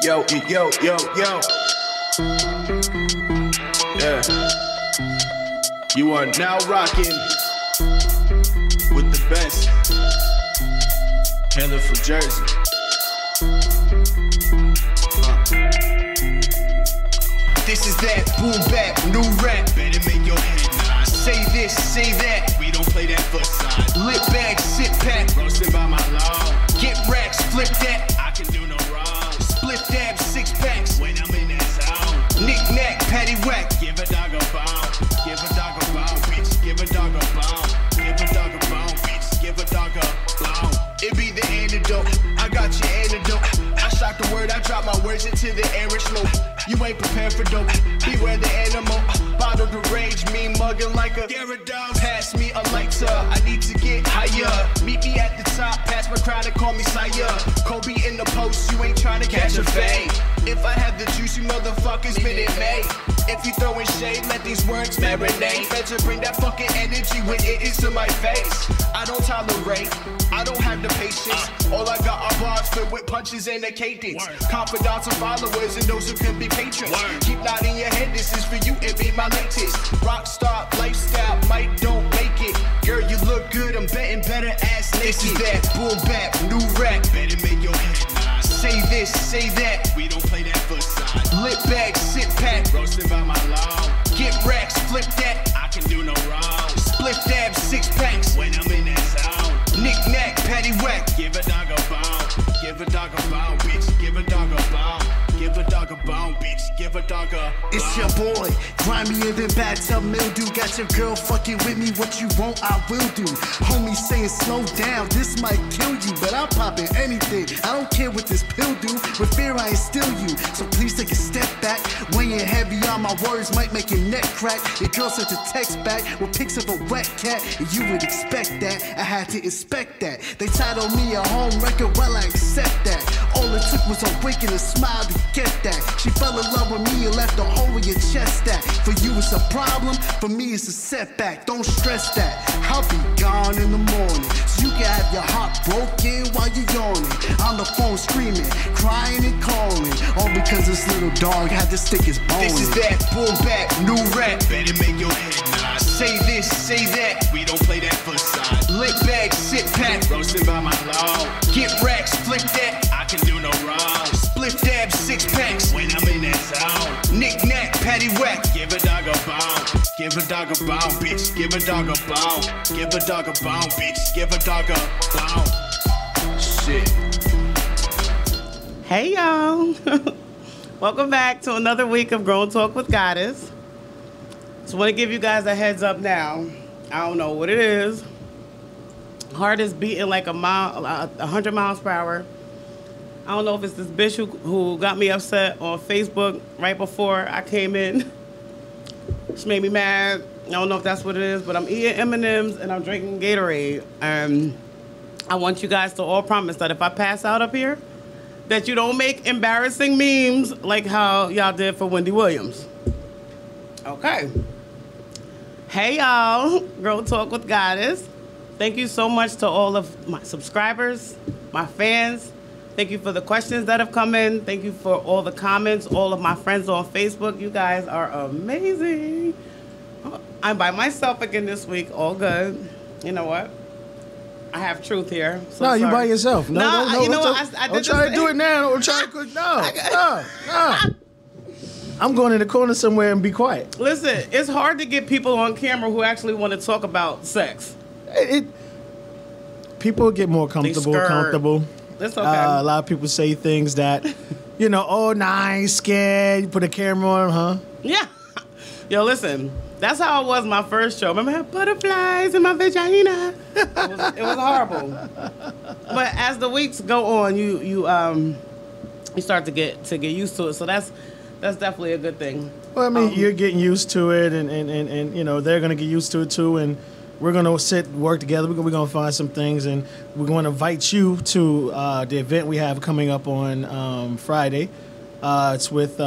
Yo, yo, yo, yo. Yeah. You are now rocking with the best. Hailing from Jersey. This is that boom bap, new rap. Better make your head nod. Say this, say that. We don't play that for side. Lit bag, sit pack. Roasted by my law. Get racks, flip that. I can do no wrong. Split dab, 6 packs. When I'm in that zone. Knick knack, patty whack. Give a dog a bone. Give a dog a bone, bitch. Give a dog a bone. Give a dog a bone, bitch. Give a dog a bone. It be the antidote. I got your antidote. I shock the word. I drop my words into the air and smoke. You ain't prepared for dope. Beware the animal. Bottle the rage, me mugging like a Gyarados. Pass me a lighter. I need to get higher. Meet me at the top. Pass my crowd and call me sire. Kobe in the post. You ain't trying to catch a fade. If I have the juice, you motherfuckers been it made. If you throwing shade, let these words marinate. Better bring that fucking energy when it is to my face. I don't tolerate. I don't have the patience. All I got are bars filled with punches and a cadence. Confidants and followers and those who can be patrons. Keep nodding your head, this is for you, it be my latest. Rockstar lifestyle, might don't make it. Girl, you look good, I'm betting better ass naked. This is that boom bap, new rap. Better make your head nod. Say this, say that. We don't play that for side. Lit bag, sit pack. Roasted by my law. Get racks, flip that. I can do no wrong. Split dab, 6 packs. When I'm in that zone. Knick knack, patty whack. Give a dog a bone. Give a dog a bone, bitch. Give a dog a bone. Give a dog a bone, bitch. Give a dog a bone. It's your boy, grimier than bathtub mildew. Got your girl fucking with me, what you want, I will do. Homie saying slow down, this might kill you, but I'm popping anything. I don't care what this pill do, with fear I instill you. So please take a step back. Weighing heavy on my words might make your neck crack. Your girl sent a text back with pics of a wet cat, and you would expect that. I had to inspect that. They titled me a home record, well I accept that. All it took was a wink and a smile to get that. She fell in love with me and left a hole in your chest that. For you it's a problem, for me it's a setback. Don't stress that, I'll be gone in the morning. So you can have your heart broken while you're yawning. On the phone screaming, crying and calling. All because this little dog had to stick his bone. This is that boom bap, new rap. Better make your head nod. Say this, say that. We don't play that for side. Lit bag, sit pack. Roasted by my law. Get racks, flip that. I can do no wrong. Split dab, 6 packs. When I'm in that zone. Knick knack, patty whack. Give a dog a bone. Give a dog a bone, bitch. Give a dog a bone. Give a dog a bone, bitch. Give a dog a bone. Shit. Hey y'all. Welcome back to another week of Grown Talk with Goddess. Just want to give you guys a heads up now. I don't know what it is. Heart is beating like 100 miles per hour. I don't know if it's this bitch who got me upset on Facebook right before I came in. She made me mad. I don't know if that's what it is, but I'm eating M&Ms and I'm drinking Gatorade. I want you guys to all promise that if I pass out up here, that you don't make embarrassing memes like how y'all did for Wendy Williams. Okay. Hey, y'all. Girl Talk with Goddess. Thank you so much to all of my subscribers, my fans. Thank you for the questions that have come in. Thank you for all the comments, all of my friends on Facebook. You guys are amazing. I'm by myself again this week. All good. You know what? I have truth here. So no, sorry. you by yourself. No, you know what? I don't try to do it now. Don't try to. No. I'm going in the corner somewhere and be quiet. Listen, it's hard to get people on camera who actually want to talk about sex. People get more comfortable. That's okay. A lot of people say things that, oh, nah, I ain't scared. You put a camera on, huh? Yeah. Yo, listen. That's how it was my first show. Remember I had butterflies in my vagina? It was horrible. But as the weeks go on, you start to get used to it. So that's definitely a good thing. Well, I mean, you're getting used to it, and they're gonna get used to it too, and we're gonna work together. We're gonna find some things, and we're gonna invite you to the event we have coming up on Friday. It's with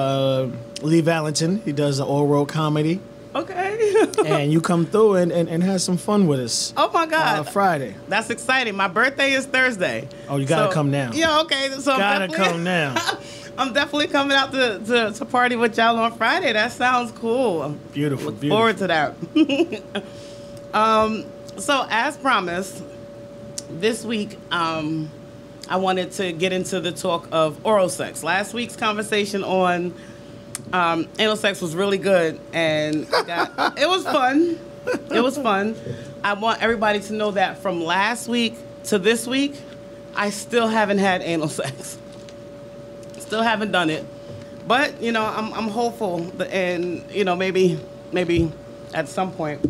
Lee Valentin. He does the oral comedy. Okay. and you come through and have some fun with us. Oh my God. Friday. That's exciting. My birthday is Thursday. Oh, you gotta come now. Yeah, okay. So gotta come now. I'm definitely coming out to party with y'all on Friday. That sounds cool. Beautiful. Look forward to that. So as promised, this week I wanted to get into the talk of oral sex. Last week's conversation on anal sex was really good, and it was fun. It was fun. I want everybody to know that from last week to this week, I still haven't had anal sex. Still haven't done it, but I'm hopeful, and maybe at some point.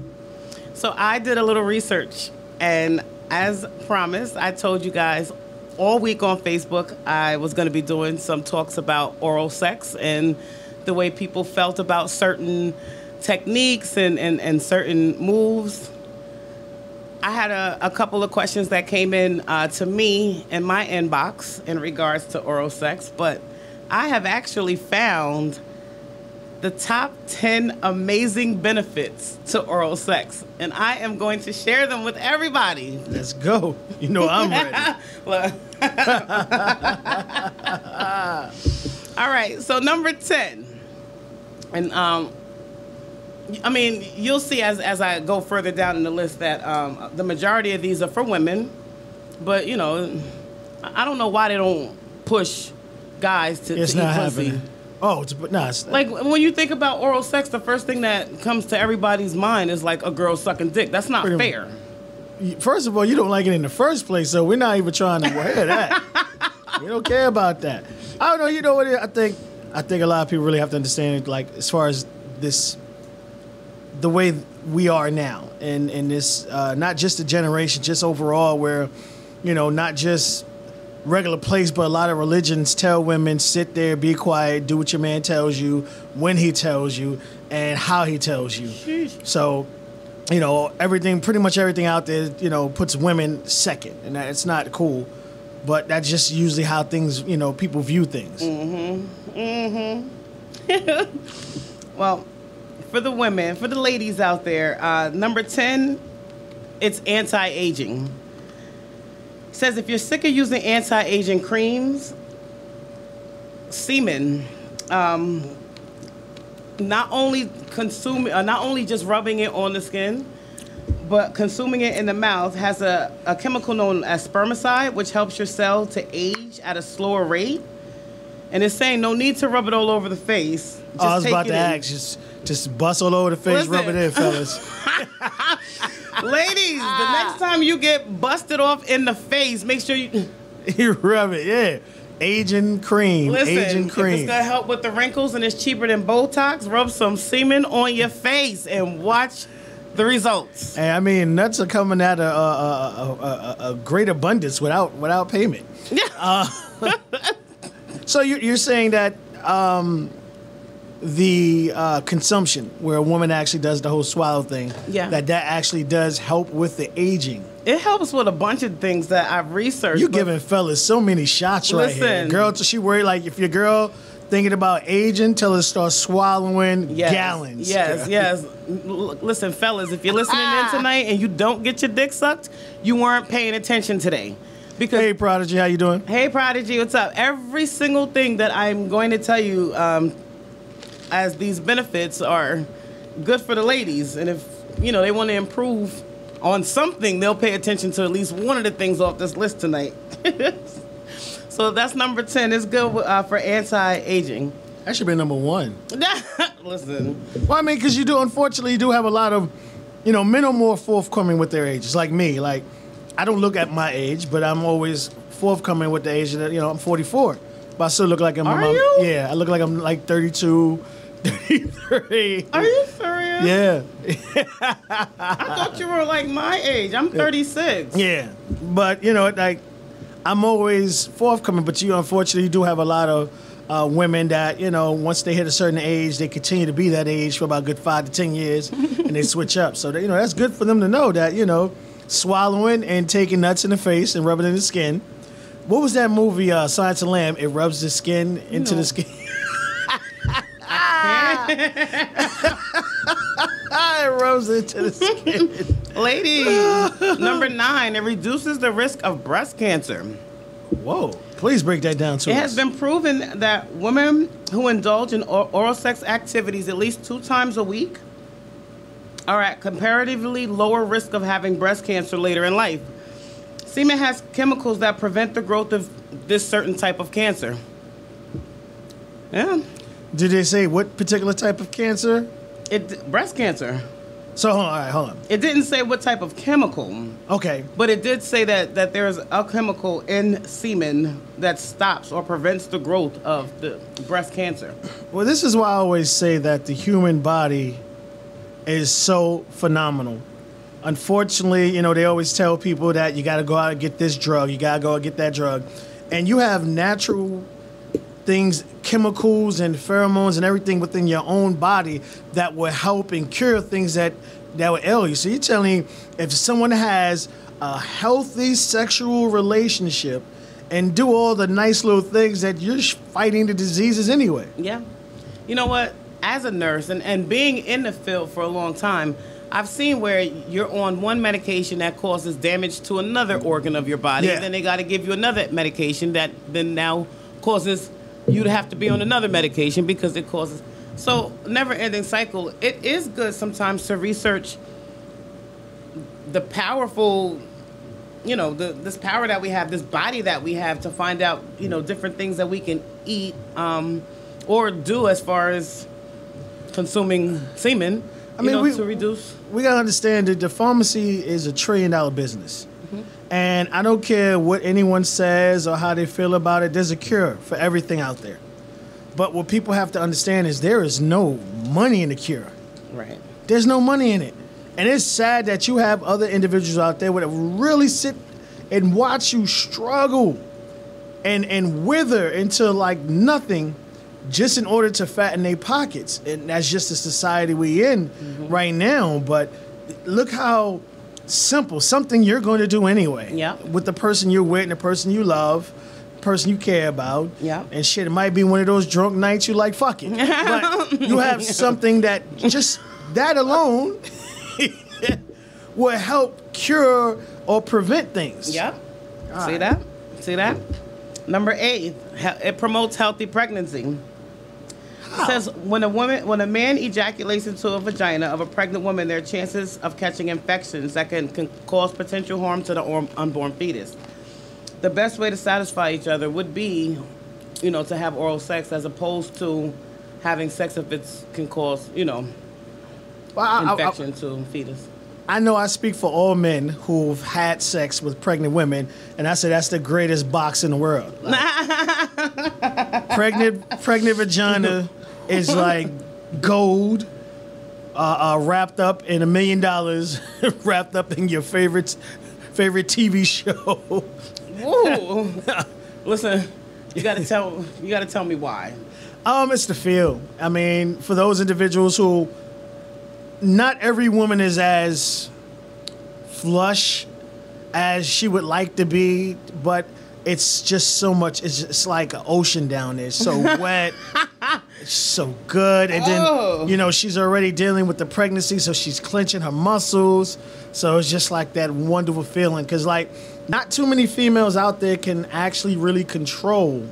So I did a little research, and as promised, I told you guys all week on Facebook I was going to be doing some talks about oral sex and the way people felt about certain techniques and certain moves. I had a couple of questions that came in to me in my inbox in regards to oral sex, but I have actually found the top 10 amazing benefits to oral sex, and I am going to share them with everybody. Let's go. You know I'm ready. All right, so number 10. And you'll see as I go further down in the list that the majority of these are for women, but I don't know why they don't push guys to eat pussy. Happening. Oh, like when you think about oral sex, the first thing that comes to everybody's mind is like a girl sucking dick. That's not fair. First of all, you don't like it in the first place, so we're not even trying to hear that. We don't care about that. I don't know. You know what? I think a lot of people really have to understand it, like as far as the way we are now, and this not just a generation, just overall, where not just regular place, but a lot of religions tell women, sit there, be quiet, do what your man tells you, when he tells you, and how he tells you. Sheesh. So, pretty much everything out there, puts women second, and it's not cool. But that's just usually how things, people view things. Well, for the women, for the ladies out there, number 10, it's anti-aging. It says if you're sick of using anti-aging creams, Semen, not only just rubbing it on the skin, but consuming it in the mouth has a chemical known as spermicide, which helps your cell to age at a slower rate. And it's saying no need to rub it all over the face. Just I was about to ask, just bust all over the face, rub it in, fellas. Ladies, the next time you get busted off in the face, make sure you rub it, yeah. Aging cream. Listen, aging cream. If it's gonna help with the wrinkles and it's cheaper than Botox, rub some semen on your face and watch the results. And nuts are coming at a great abundance without payment. So you're saying that the consumption, where a woman actually does the whole swallow thing, that actually does help with the aging. It helps with a bunch of things that I've researched. You're giving fellas so many shots right here. Girl, she worried, like, if your girl thinking about aging, tell her to start swallowing gallons. Yes. Listen, fellas, if you're listening in tonight and you don't get your dick sucked, you weren't paying attention today. Because, hey, Prodigy, how you doing? Hey, Prodigy, what's up? Every single thing that I'm going to tell you as these benefits are good for the ladies. And if, they want to improve on something, they'll pay attention to at least one of the things off this list tonight. So that's number 10. It's good for anti-aging. That should be number 1. Listen. Well, because unfortunately, you do have a lot of, men are more forthcoming with their ages. Like me, I don't look at my age, but I'm always forthcoming with the age that, I'm 44. But I still look like I'm... Are you? Yeah, I look like I'm like 32, 33. Are you serious? Yeah. I thought you were like my age. I'm 36. Yeah. But, I'm always forthcoming, but unfortunately, you do have a lot of women that, once they hit a certain age, they continue to be that age for about a good 5 to 10 years, and they switch up. So, that's good for them to know that, swallowing and taking nuts in the face and rubbing it in the skin. What was that movie, Science of Lamb? It rubs the skin into the skin. I It rubs into the skin. Ladies, number 9, it reduces the risk of breast cancer. Whoa. Please break that down to us. It has been proven that women who indulge in oral sex activities at least 2 times a week are at comparatively lower risk of having breast cancer later in life. Semen has chemicals that prevent the growth of this certain type of cancer. Yeah. Did they say what particular type of cancer? Breast cancer. So, all right, hold on. It didn't say what type of chemical. Okay. But it did say that there's a chemical in semen that stops or prevents the growth of the breast cancer. Well, this is why I always say that the human body is so phenomenal. Unfortunately, they always tell people that you got to go out and get this drug, you got to go and get that drug. And you have natural things, chemicals and pheromones and everything within your own body that will help and cure things that will ail you. So you're telling me if someone has a healthy sexual relationship and do all the nice little things that you're fighting the diseases anyway. Yeah. You know what? As a nurse and being in the field for a long time, I've seen where you're on one medication that causes damage to another organ of your body, and then they got to give you another medication that then now causes you to have to be on another medication because it causes... So, never-ending cycle. It is good sometimes to research the powerful, this power that we have, this body that we have to find out, different things that we can eat or do as far as consuming semen. To reduce. We gotta understand that the pharmacy is a $1 trillion business, and I don't care what anyone says or how they feel about it. There's a cure for everything out there, but what people have to understand is there is no money in the cure. Right. There's no money in it, and it's sad that you have other individuals out there that really sit and watch you struggle and wither into like nothing, just in order to fatten their pockets. And that's just the society we in right now. But look how simple, something you're going to do anyway. Yeah. With the person you're with and the person you love, person you care about. Yeah. And shit, it might be one of those drunk nights you like, fuck it. But you have something that just that alone will help cure or prevent things. Yep. All See right. that? See that? Number 8, it promotes healthy pregnancy. It says when a man ejaculates into a vagina of a pregnant woman, there are chances of catching infections that can cause potential harm to the unborn fetus. The best way to satisfy each other would be, to have oral sex as opposed to having sex if it can cause, infection to fetus. I know I speak for all men who've had sex with pregnant women, and I say that's the greatest box in the world. Like, pregnant vagina is like gold, wrapped up in $1 million, wrapped up in your favorite TV show. Ooh. Listen, you gotta tell me why. It's the feel. I mean, for those individuals who, not every woman is as flush as she would like to be, but it's just so much. It's like an ocean down there. It's so wet. It's so good. And then, she's already dealing with the pregnancy, so she's clenching her muscles. So it's just like that wonderful feeling. Because, like, not too many females out there can actually really control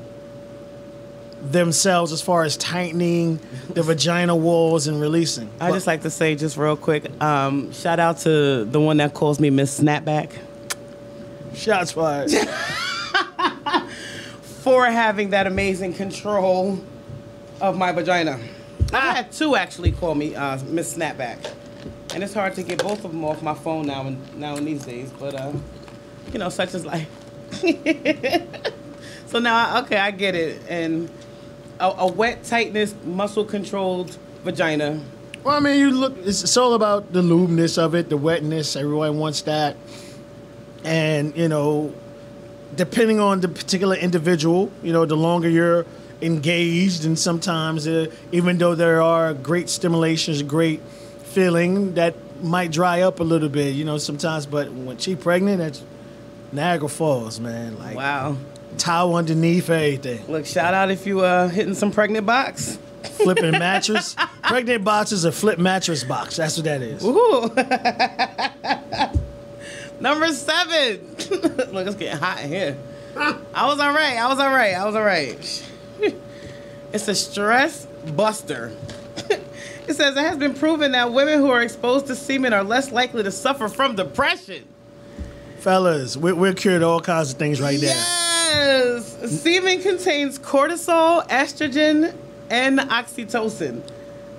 themselves as far as tightening the vagina walls and releasing. I just like to say, just real quick, shout out to the one that calls me Miss Snapback. Shots fired. For having that amazing control of my vagina. I had 2 actually call me Miss Snapback. And it's hard to get both of them off my phone now in these days. But, such is life. So now, okay, I get it. And a wet tightness, muscle-controlled vagina. Well, I mean, it's all about the lubeness of it, the wetness. Everyone wants that. And, depending on the particular individual, the longer you're engaged, and sometimes, even though there are great stimulations, great feeling, that might dry up a little bit, sometimes. But when she's pregnant, that's Niagara Falls, man. Like, wow. Towel underneath everything. Look, shout out if you hitting some pregnant box. Flipping mattress. Pregnant box is a flip mattress box. That's what that is. Ooh. Number 7. Look, it's getting hot in here. I was all right. It's a stress buster. It says it has been proven that women who are exposed to semen are less likely to suffer from depression. Fellas, we're cured all kinds of things right there. Yes. Semen contains cortisol, estrogen, and oxytocin,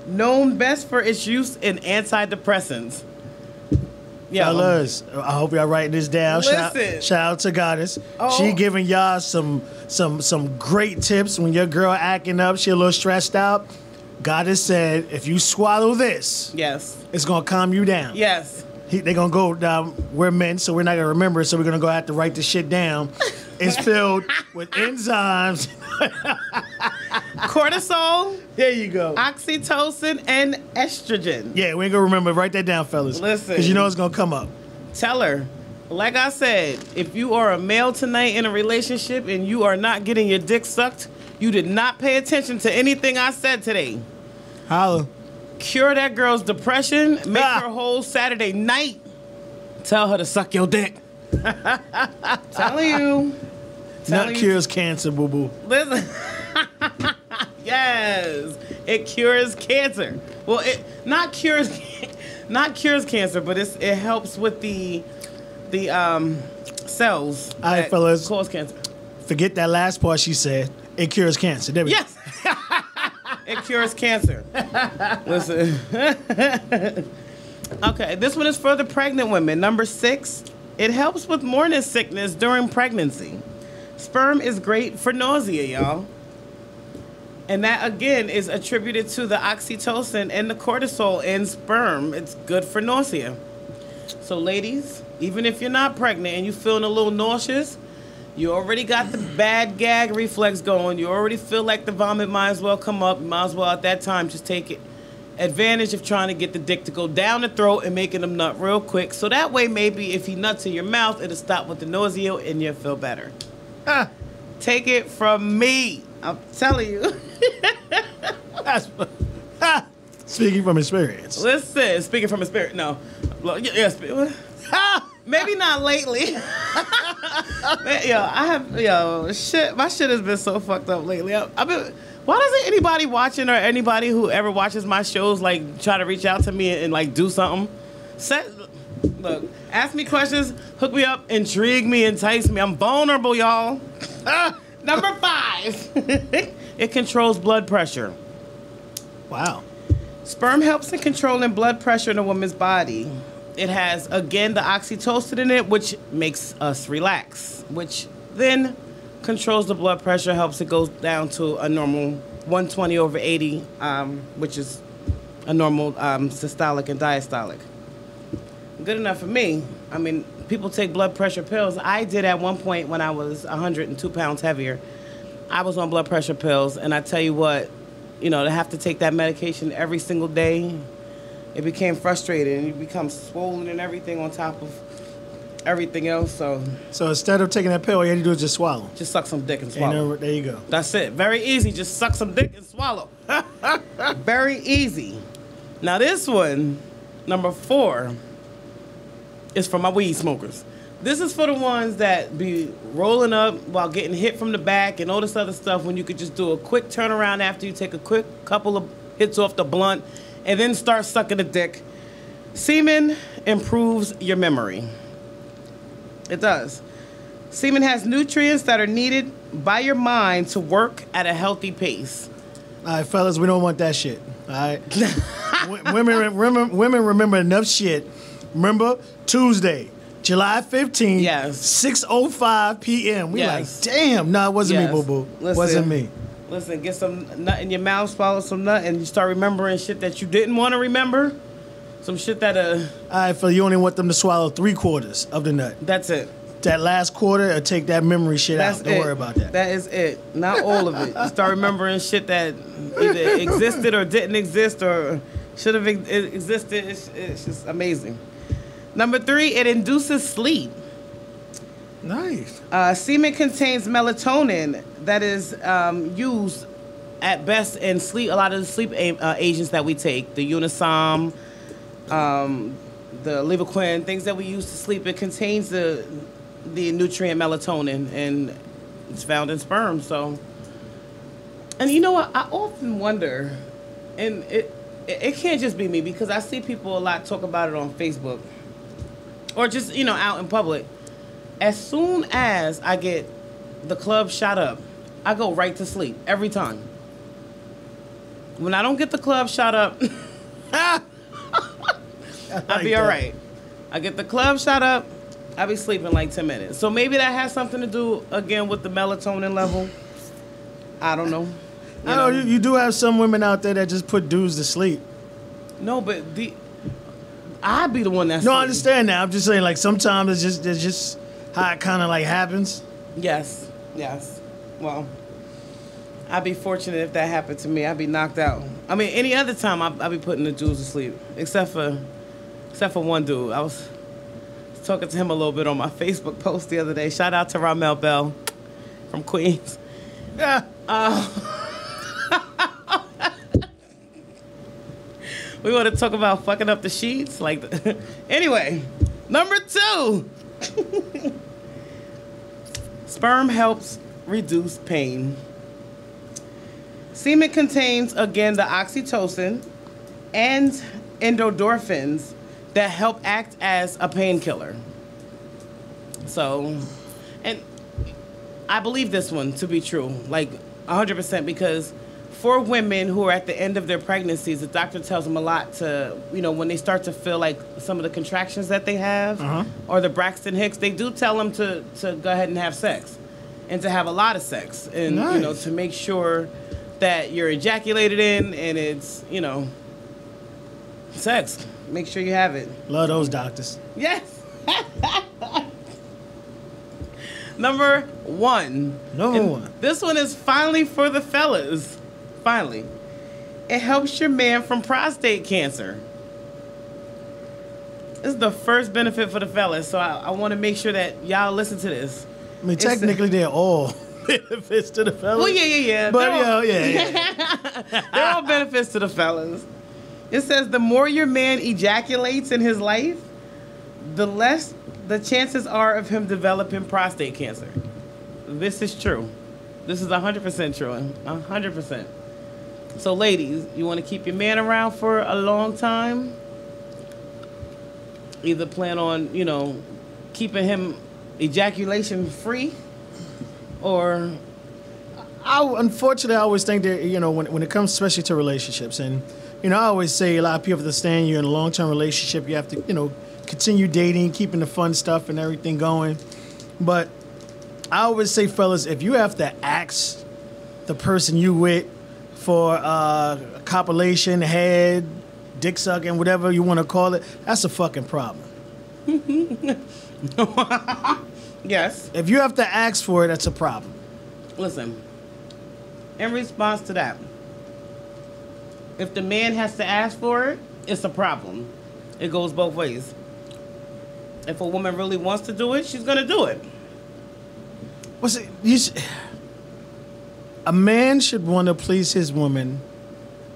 known best for its use in antidepressants. Yeah, fellas, I hope y'all writing this down. Listen. Shout out to Goddess. Oh. She giving y'all some great tips when your girl acting up, she a little stressed out. Goddess said, if you swallow this, yes, it's gonna calm you down. Yes. They're gonna go down. We're men, so we're not gonna remember it. So we're gonna go have to write this shit down. It's filled with enzymes. Cortisol. There you go. Oxytocin and estrogen. Yeah, we ain't gonna remember. Write that down, fellas. Listen. Because you know it's gonna come up. Tell her. Like I said, if you are a male tonight in a relationship and you are not getting your dick sucked, you did not pay attention to anything I said today. Holla. Cure that girl's depression. Make her whole Saturday night. Tell her to suck your dick. Telling you. Nut cures cancer, boo-boo. Listen. Yes. It cures cancer. Well, it not cures cancer, but it helps with the cells All right, fellas. cause cancer. Forget that last part she said. It cures cancer. There we go. Yes. It cures cancer. Listen. Okay, this one is for the pregnant women. Number 6, it helps with morning sickness during pregnancy. Sperm is great for nausea, y'all. And that, again, is attributed to the oxytocin and the cortisol in sperm. It's good for nausea. So, ladies, even if you're not pregnant and you're feeling a little nauseous, you already got the bad gag reflex going. You already feel like the vomit might as well come up. You might as well at that time just take advantage of trying to get the dick to go down the throat and making them nut real quick. So that way, maybe if he nuts in your mouth, it'll stop with the nausea and you'll feel better. Take it from me. I'm telling you. Speaking from experience. Listen, speaking from experience. No. Yes. Maybe not lately. Shit. My shit has been so fucked up lately. Why doesn't anybody watching or anybody who ever watches my shows like try to reach out to me and like do something? Look, ask me questions, hook me up, intrigue me, entice me. I'm vulnerable, y'all. Number 5, it controls blood pressure. Wow. Sperm helps in controlling blood pressure in a woman's body. It has, again, the oxytocin in it, which makes us relax, which then controls the blood pressure, helps it go down to a normal 120/80, which is a normal systolic and diastolic. Good enough for me. I mean, people take blood pressure pills. I did at one point when I was 102 pounds heavier. I was on blood pressure pills, and I tell you what, to have to take that medication every single day, it became frustrating, and you become swollen and everything on top of everything else. So instead of taking that pill, all you had to do is just swallow. Just suck some dick and swallow. There you go. That's it. Very easy. Just suck some dick and swallow. Very easy. Now this one, number 4, is for my weed smokers. This is for the ones that be rolling up while getting hit from the back and all this other stuff when you could just do a quick turnaround after you take a quick couple of hits off the blunt and then start sucking the dick. Semen improves your memory. It does. Semen has nutrients that are needed by your mind to work at a healthy pace. All right, fellas, we don't want that shit. All right? women remember enough shit. Remember, Tuesday, July 15th, yes. 6:05 p.m. We yes. like, damn. No, it wasn't me, boo-boo. Wasn't me. Listen, get some nut in your mouth, swallow some nut, and you start remembering shit that you didn't want to remember. Some shit that... All right, Phil, you only want them to swallow 3/4 of the nut. That's it. That last quarter, or take that mememory shit out. Don't worry about that. That is it. Not all of it. You start remembering shit that either existed or didn't exist or should have existed. It's just amazing. Number 3, it induces sleep. Nice. Semen contains melatonin that is used at best, and sleep. A lot of the sleep agents that we take, the Unisom, the Levaquin, things that we use to sleep, it contains the nutrient melatonin, and it's found in sperm. So, and you know what? I often wonder, and it can't just be me, because I see people a lot talk about it on Facebook or just, out in public. As soon as I get the club shot up, I go right to sleep every time. When I don't get the club shot up, I'll be all right. I get the club shot up, I'll be sleeping like 10 minutes. So maybe that has something to do, again, with the melatonin level. I don't know. You do have some women out there that just put dudes to sleep. No, but I'd be the one that's... No, I understand that. I'm just saying, like, sometimes it's just how it kind of, like, happens. Yes. Well, I'd be fortunate if that happened to me. I'd be knocked out. I mean, any other time, I'd be putting the dudes to sleep, except for one dude. I was talking to him a little bit on my Facebook post the other day. Shout out to Mel Bell from Queens. Yeah. We want to talk about fucking up the sheets? Anyway, number 2. Sperm helps reduce pain. Semen contains, again, the oxytocin and endorphins that help act as a painkiller. So, and I believe this one to be true, 100%, because for women who are at the end of their pregnancies, the doctor tells them a lot to, when they start to feel like some of the contractions that they have, or the Braxton Hicks, they do tell them to go ahead and have sex, and to have a lot of sex, and, nice. To make sure that you're ejaculated in, and it's, sex. Make sure you have it. Love those doctors. Yes. Number 1. Number 1. This one is finally for the fellas. Finally. It helps your man from prostate cancer. This is the first benefit for the fellas, so I want to make sure that y'all listen to this. I mean, technically, they're all benefits to the fellas. Well, yeah. But, yeah. They're all benefits to the fellas. It says the more your man ejaculates in his life, the less the chances are of him developing prostate cancer. This is true. This is 100% true. 100%. So, ladies, you want to keep your man around for a long time? Either plan on, keeping him ejaculation free, or... Unfortunately, I always think that, when it comes especially to relationships, and, I always say a lot of people have to understand you're in a long-term relationship, you have to, continue dating, keeping the fun stuff and everything going. But I always say, fellas, if you have to ask the person you with for copulation, head, dick sucking, whatever you want to call it, that's a fucking problem. Yes. If you have to ask for it, that's a problem. Listen, in response to that, if the man has to ask for it, it's a problem. It goes both ways. If a woman really wants to do it, she's going to do it. A man should want to please his woman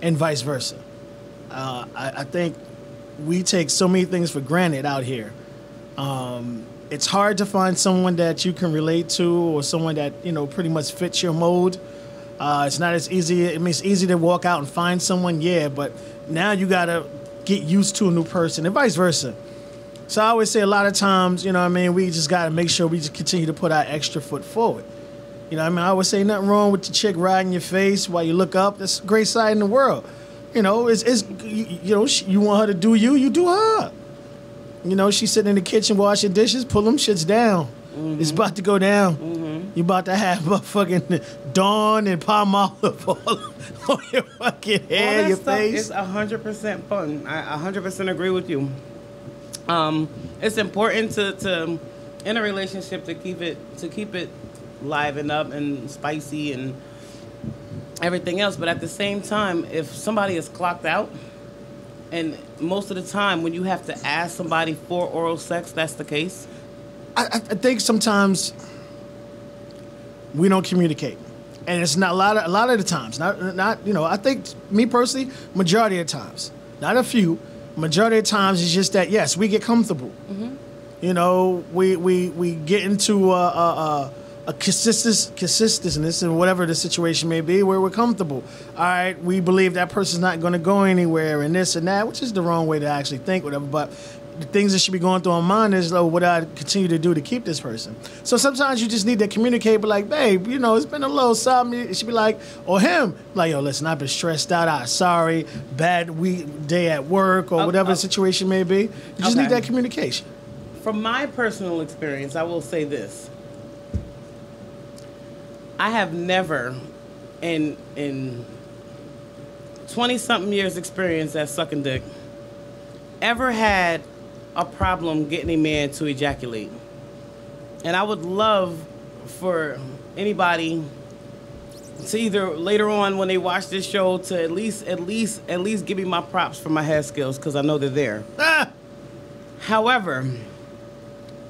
and vice versa. I think we take so many things for granted out here. It's hard to find someone that you can relate to, or someone that, pretty much fits your mold. It's not as easy. I mean, it's easy to walk out and find someone, yeah, but now you got to get used to a new person and vice versa. So I always say a lot of times, we just got to make sure we just continue to put our extra foot forward. I always say nothing wrong with the chick riding your face while you look up. That's a great sight in the world. You want her to do you, you do her. She's sitting in the kitchen washing dishes, pull them shits down. Mm-hmm. It's about to go down. Mm-hmm. You about to have motherfucking Dawn and Palmolive on your fucking hair, your face. It's 100% fun. I 100% agree with you. It's important to in a relationship to keep it liven up and spicy and everything else. But at the same time, if somebody is clocked out, and most of the time when you have to ask somebody for oral sex, that's the case. I think sometimes we don't communicate. And it's not a lot of the times. Not you know. I think me personally, majority of the times, not a few. Majority of the times, it's just that yes, we get comfortable. Mm-hmm. You know, we get into a consistence in whatever the situation may be, where we're comfortable. All right, we believe that person's not going to go anywhere, and this and that, which is the wrong way to actually think, whatever. But the things that should be going through our mind is, oh, what I continue to do to keep this person. So sometimes you just need to communicate, but like, babe, you know, it's been a little something. It should be like, or him, like, yo, listen, I've been stressed out. I'm sorry, bad day at work, or whatever the situation may be. You just need that communication. From my personal experience, I will say this. I have never, in 20-something years experience at sucking dick, ever had a problem getting a man to ejaculate. And I would love for anybody to either later on when they watch this show to at least give me my props for my head skills, because I know they're there. However,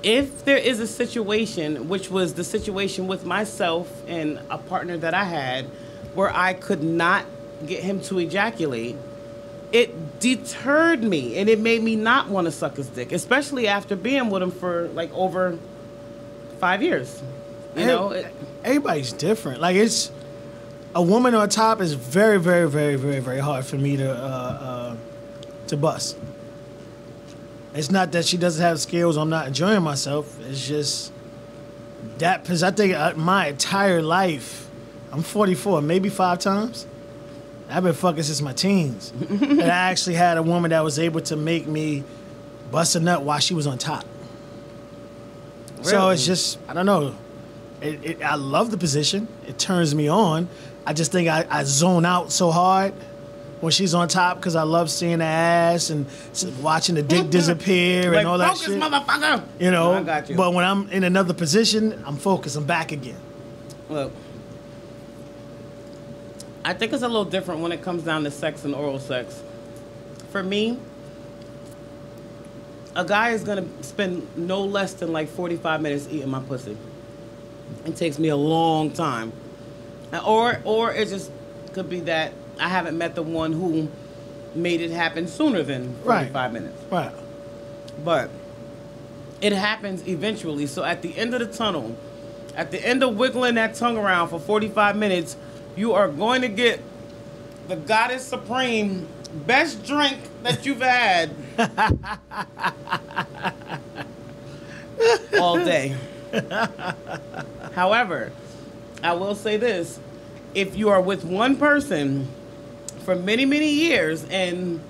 if there is a situation, which was the situation with myself and a partner that I had, where I could not get him to ejaculate, it deterred me, and it made me not want to suck his dick, especially after being with him for like over 5 years. You know, everybody's different. Like, it's a woman on top is very, very, very, very, very hard for me to bust. It's not that she doesn't have skills, I'm not enjoying myself. It's just that, because I think my entire life, I'm 44, maybe 5 times. I've been fucking since my teens. And I actually had a woman that was able to make me bust a nut while she was on top. Really? So it's just, I don't know. I love the position. It turns me on. I just think I zone out so hard when she's on top, because I love seeing the ass and watching the dick disappear and all that shit. Motherfucker. You know, I got you. But when I'm in another position, I'm focused. I'm back again. Look, I think it's a little different when it comes down to sex and oral sex. For me, a guy is going to spend no less than like 45 minutes eating my pussy. It takes me a long time. Or it just could be that I haven't met the one who made it happen sooner than 45 minutes. Right. But it happens eventually. So at the end of the tunnel, at the end of wiggling that tongue around for 45 minutes, you are going to get the Goddess Supreme best drink that you've had all day. However, I will say this. If you are with one person for many, many years and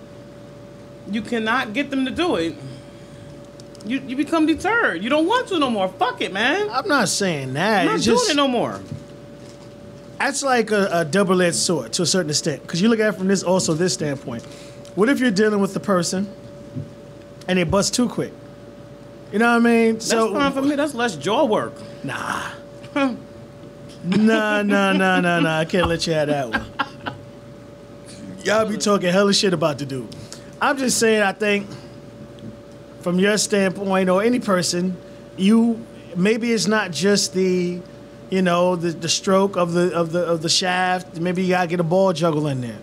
you cannot get them to do it, you become deterred. You don't want to no more. Fuck it, man. I'm not saying that. I'm not doing it no more. That's like a double-edged sword to a certain extent, because you look at it from this standpoint. What if you're dealing with the person and they bust too quick? You know what I mean? That's fine for me. That's less jaw work. Nah. Nah. I can't let you have that one. Y'all be talking hella shit about the dude. I'm just saying, I think from your standpoint, or any person, maybe it's not just the stroke of the shaft. Maybe you gotta get a ball juggle in there.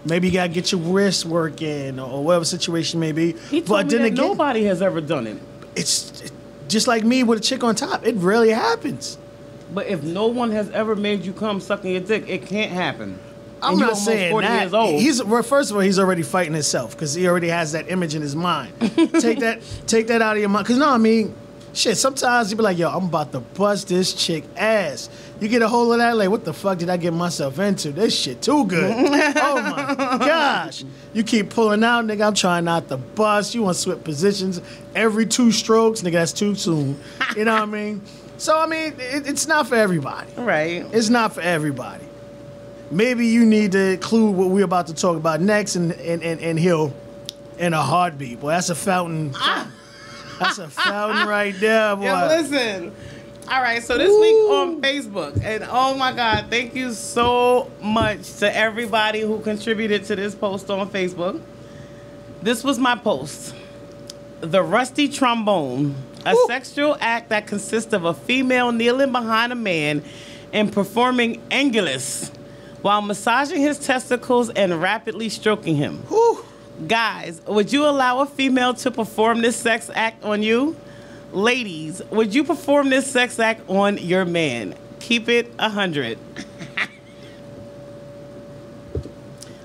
Maybe you gotta get your wrist working, or whatever situation may be. He told me that nobody has ever done it. It's just like me with a chick on top. It rarely happens. But if no one has ever made you come sucking your dick, it can't happen. I'm not saying 40 that. Years old. First of all, he's already fighting himself, because he already has that image in his mind. Take that out of your mind. Because shit, sometimes you be like, yo, I'm about to bust this chick ass. You get a hold of that, like, what the fuck did I get myself into? This shit too good. Oh my gosh. You keep pulling out, nigga, I'm trying not to bust. You want to switch positions every 2 strokes, nigga, that's too soon. You know what I mean? So, it's not for everybody. Right. It's not for everybody. Maybe you need to include what we're about to talk about next and he'll in a heartbeat. Boy, that's a fountain. That's a fountain right there, boy. Yo, listen. All right, so this week on Facebook, and oh my God, thank you so much to everybody who contributed to this post on Facebook. This was my post. The rusty trombone, a sexual act that consists of a female kneeling behind a man and performing Angelus while massaging his testicles and rapidly stroking him. Whew. Guys, would you allow a female to perform this sex act on you? Ladies, would you perform this sex act on your man? Keep it 100.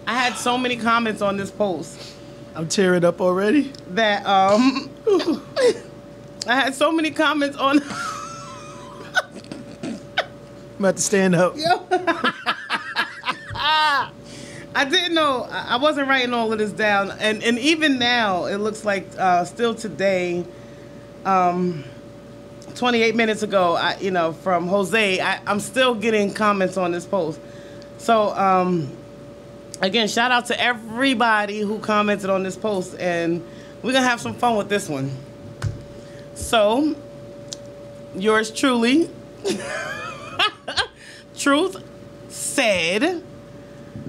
I had so many comments on this post. I'm tearing up already. That I had so many comments on. I'm about to stand up. Yo. I didn't know. I wasn't writing all of this down, and even now it looks like still today, 28 minutes ago, from Jose, I'm still getting comments on this post. So again, shout out to everybody who commented on this post, and we're gonna have some fun with this one. So, yours truly, Truth said,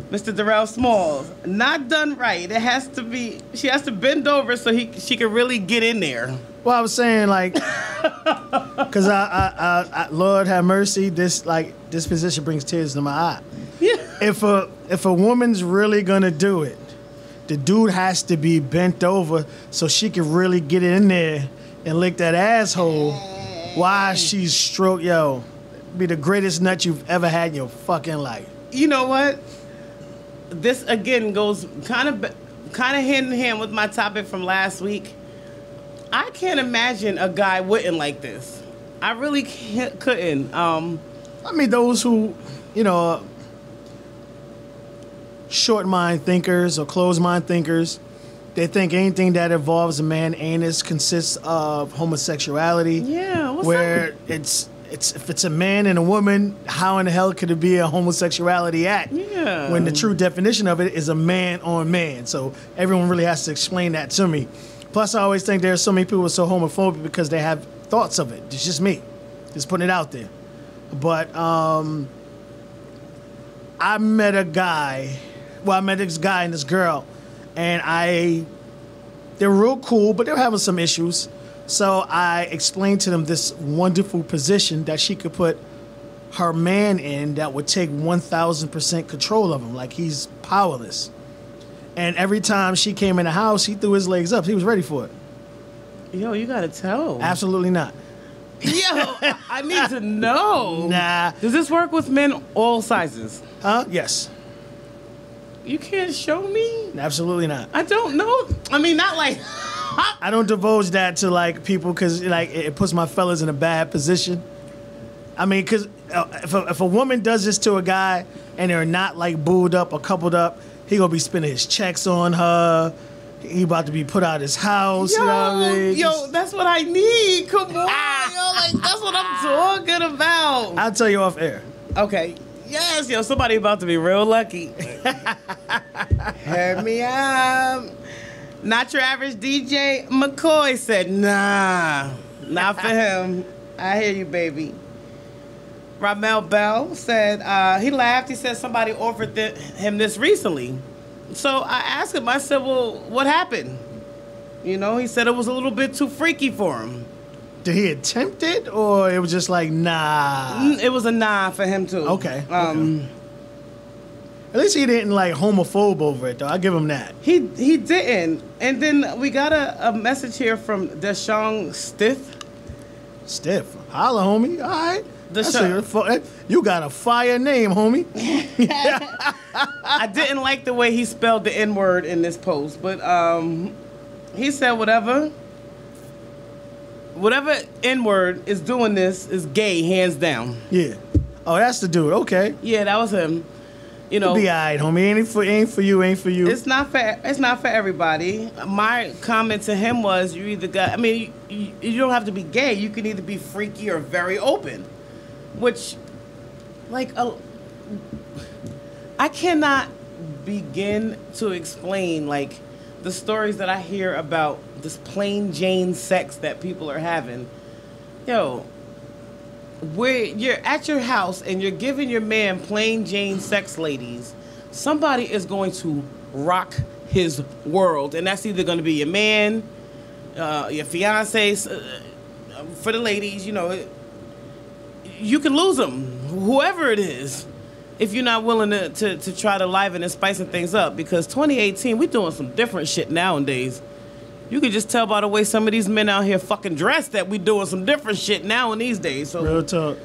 Mr. Darrell Smalls, not done right. It has to be. She has to bend over so she can really get in there. Well, I was saying, like, because I Lord have mercy, this position brings tears to my eye. Yeah. If a woman's really gonna do it, the dude has to be bent over so she can really get in there and lick that asshole while she's stroked. Yo, be the greatest nut you've ever had in your fucking life. You know what? This again goes kind of hand in hand with my topic from last week. I can't imagine a guy wouldn't like this. I really couldn't. I mean, those who, short mind thinkers or closed mind thinkers, they think anything that involves a man anus consists of homosexuality. Yeah, what's where up? If it's a man and a woman, how in the hell could it be a homosexuality act? Yeah. When the true definition of it is a man on man. So everyone really has to explain that to me. Plus, I always think there are so many people who are so homophobic because they have thoughts of it. It's just me. Just putting it out there. But I met a guy. Well, I met this guy and this girl. And they're real cool, but they're having some issues. So I explained to them this wonderful position that she could put her man in that would take 1,000% control of him, like he's powerless. And every time she came in the house, he threw his legs up. He was ready for it. Yo, you gotta tell. Absolutely not. Yo, I need to know. Nah. Does this work with men all sizes? Huh? Yes. You can't show me? Absolutely not. I don't know. I mean, not like... I don't divulge that to, like, people because, like, it puts my fellas in a bad position. I mean, because if a woman does this to a guy and they're not, like, booed up or coupled up, he gonna be spending his checks on her. He about to be put out of his house. Yo, you know what I mean? That's what I need. Come on. Yo, like, that's what I'm talking about. I'll tell you off air. Okay. Yes, yo, somebody about to be real lucky. Hear me out. Not your average DJ. McCoy said, nah, not for him. I hear you, baby. Mel Bell said, he laughed. He said somebody offered him this recently. So I asked him, I said, well, what happened? He said it was a little bit too freaky for him. Did he attempt it, or it was just like, nah? It was a nah for him, too. Okay. At least he didn't, like, homophobe over it, though. I'll give him that. He didn't. And then we got a message here from Deshaun Stiff. Stiff. Holla, homie. All right. Deshaun. You got a fire name, homie. I didn't like the way he spelled the N-word in this post, but he said whatever N-word is doing this is gay, hands down. Yeah. Oh, that's the dude. Okay. Yeah, that was him. It'll be all right, homie. Ain't for you. It's not for everybody. My comment to him was, you either got. I mean, you don't have to be gay. You can either be freaky or very open, which, like, I cannot begin to explain, like, the stories that I hear about this plain Jane sex that people are having. Yo, where you're at your house and you're giving your man plain Jane sex, ladies, somebody is going to rock his world, and that's either going to be your man, your fiance. For the ladies, you can lose them. whoever it is, if you're not willing to try to liven and spicing things up. Because 2018, we doing some different shit nowadays. You can just tell by the way some of these men out here fucking dress that we doing some different shit now in these days. So, real talk.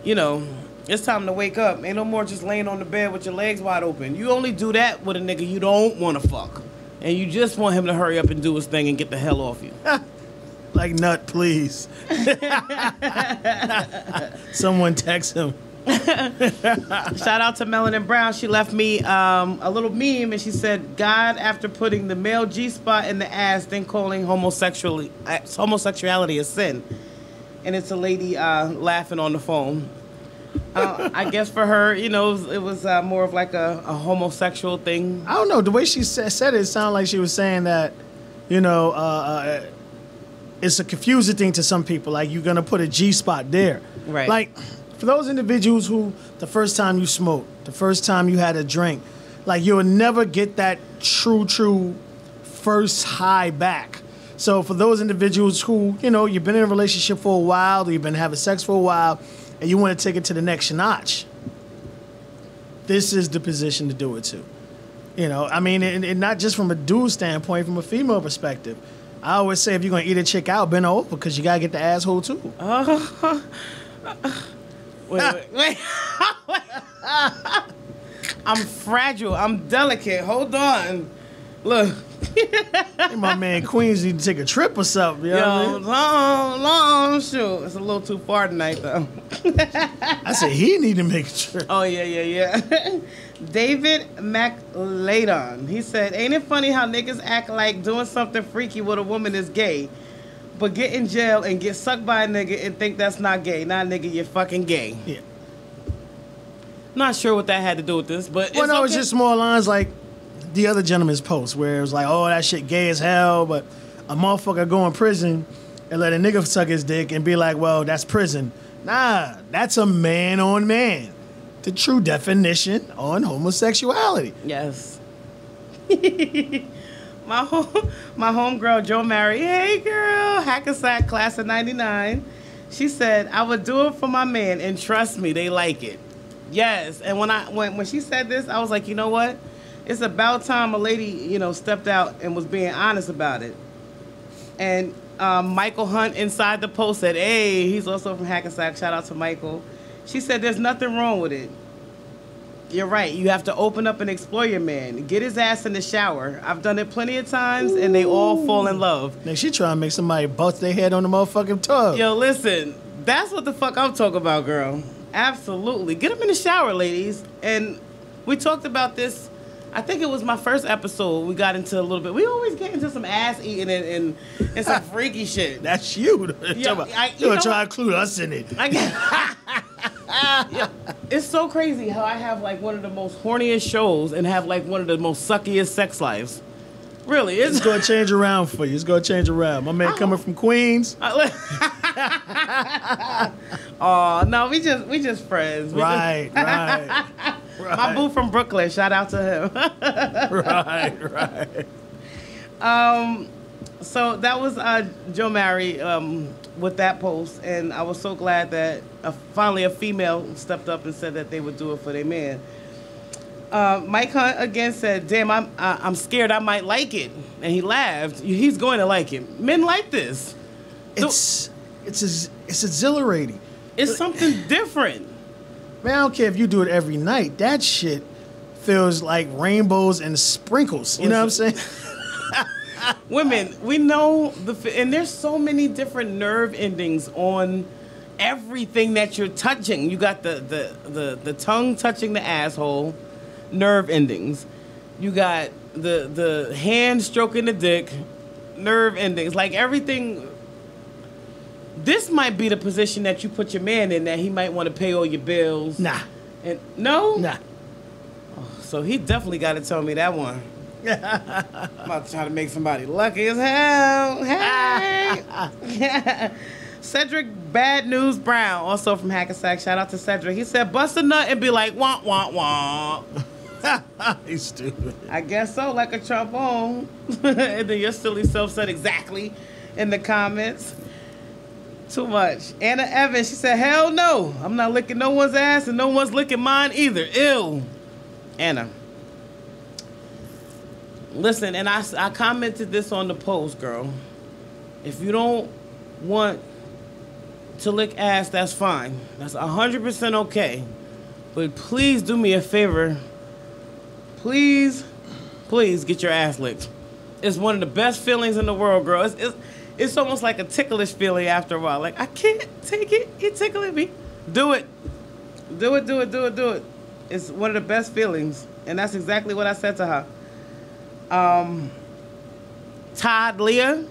You know, it's time to wake up. Ain't no more just laying on the bed with your legs wide open. You only do that with a nigga you don't want to fuck. And you just want him to hurry up and do his thing and get the hell off you. Like, nut, please. Someone text him. Shout out to Melanie Brown. She left me a little meme and she said, God, after putting the male Gspot in the ass, then calling homosexuality a sin. And it's a lady laughing on the phone. I guess for her, you know, it was more of like a homosexual thing. I don't know. The way she said it sounded like she was saying that, you know, it's a confusing thing to some people. Like, you're going to put a G-spot there. Right. Like, for those individuals who the first time you smoked, the first time you had a drink, like, you'll never get that true first high back. So for those individuals who, you know, you've been in a relationship for a while, or you've been having sex for a while, and you want to take it to the next notch, this is the position to do it to. You know, I mean, and not just from a dude standpoint, from a female perspective. I always say if you're going to eat a chick out, bend over, because you got to get the asshole too. Wait. I'm fragile. I'm delicate. Hold on. Look. Hey, my man Queens need to take a trip or something. You know what I mean? long shoot. It's a little too far tonight, though. I said he need to make a trip. Oh, yeah. David McLadon. He said, ain't it funny how niggas act like doing something freaky with a woman is gay, but get in jail and get sucked by a nigga and think that's not gay? Nah, nigga, you're fucking gay. Yeah. Not sure what that had to do with this, but well, no, it's just more lines like the other gentleman's post where it was like, oh, that shit gay as hell, but a motherfucker go in prison and let a nigga suck his dick and be like, well, that's prison. Nah, that's a man on man. The true definition on homosexuality. Yes. My homegirl, Jo Mary, hey girl, Hackensack class of 99. She said, I would do it for my man, and trust me, they like it. Yes, and when she said this, I was like, you know what? It's about time a lady, you know, stepped out and was being honest about it. And Michael Hunt inside the post said, hey, he's also from Hackensack. Shout out to Michael. She said, there's nothing wrong with it. You're right. You have to open up and explore your man. Get his ass in the shower. I've done it plenty of times, and they all fall in love. Now she trying to make somebody bust their head on the motherfucking tub. Yo, listen. That's what the fuck I'm talking about, girl. Absolutely. Get him in the shower, ladies. And we talked about this. I think it was my first episode. We got into a little bit. We always get into some ass eating and some freaky shit. That's you. You're trying to include us in it. Yeah. It's so crazy how I have like one of the most horniest shows and have like one of the most suckiest sex lives. Really, it's going to change around for you. It's going to change around. My man coming from Queens. Oh no, we just friends. Right. My boo from Brooklyn. Shout out to him. Right. So that was Jo Mary with that post, and I was so glad that finally a female stepped up and said that they would do it for their man. Mike Hunt again said, damn, I'm scared I might like it. And he laughed. He's going to like it. Men like this. It's exhilarating. It's something different. Man, I don't care if you do it every night. That shit feels like rainbows and sprinkles. You know what I'm saying? Women, we know and there's so many different nerve endings on everything that you're touching. You got the tongue touching the asshole, nerve endings. You got the hand stroking the dick, nerve endings. Like everything. This might be the position that you put your man in, that he might want to pay all your bills. Nah. And no? Nah. Oh, so he definitely got to tell me that one. I'm about to try to make somebody lucky as hell. Hey! Cedric Bad News Brown, also from Hackensack. Shout out to Cedric. He said, bust a nut and be like, wah, wah, wah. He's stupid. I guess so, like a trombone. And then your silly self said exactly in the comments. Too much. Anna Evans, she said, hell no. I'm not licking no one's ass and no one's licking mine either. Ew. Anna. Listen, and I commented this on the post, girl. If you don't want to lick ass, that's fine. That's 100% okay. But please do me a favor. Please get your ass licked. It's one of the best feelings in the world, girl. It's almost like a ticklish feeling after a while. Like, I can't take it. You're tickling me. Do it. Do it. It's one of the best feelings. And that's exactly what I said to her. Todd Leah,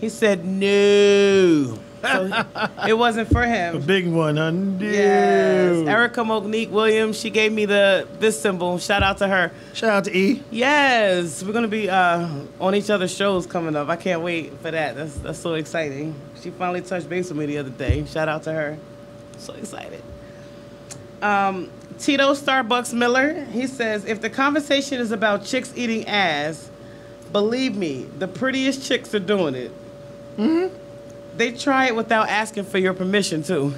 he said no. So it wasn't for him. A big one, huh? No. Yes. Erica Monique Williams, she gave me this symbol. Shout out to her. Shout out to E. Yes. We're going to be on each other's shows coming up. I can't wait for that. That's so exciting. She finally touched base with me the other day. Shout out to her. So excited. Tito Starbucks Miller, he says, if the conversation is about chicks eating ass, believe me, the prettiest chicks are doing it. Mm-hmm. They try it without asking for your permission, too.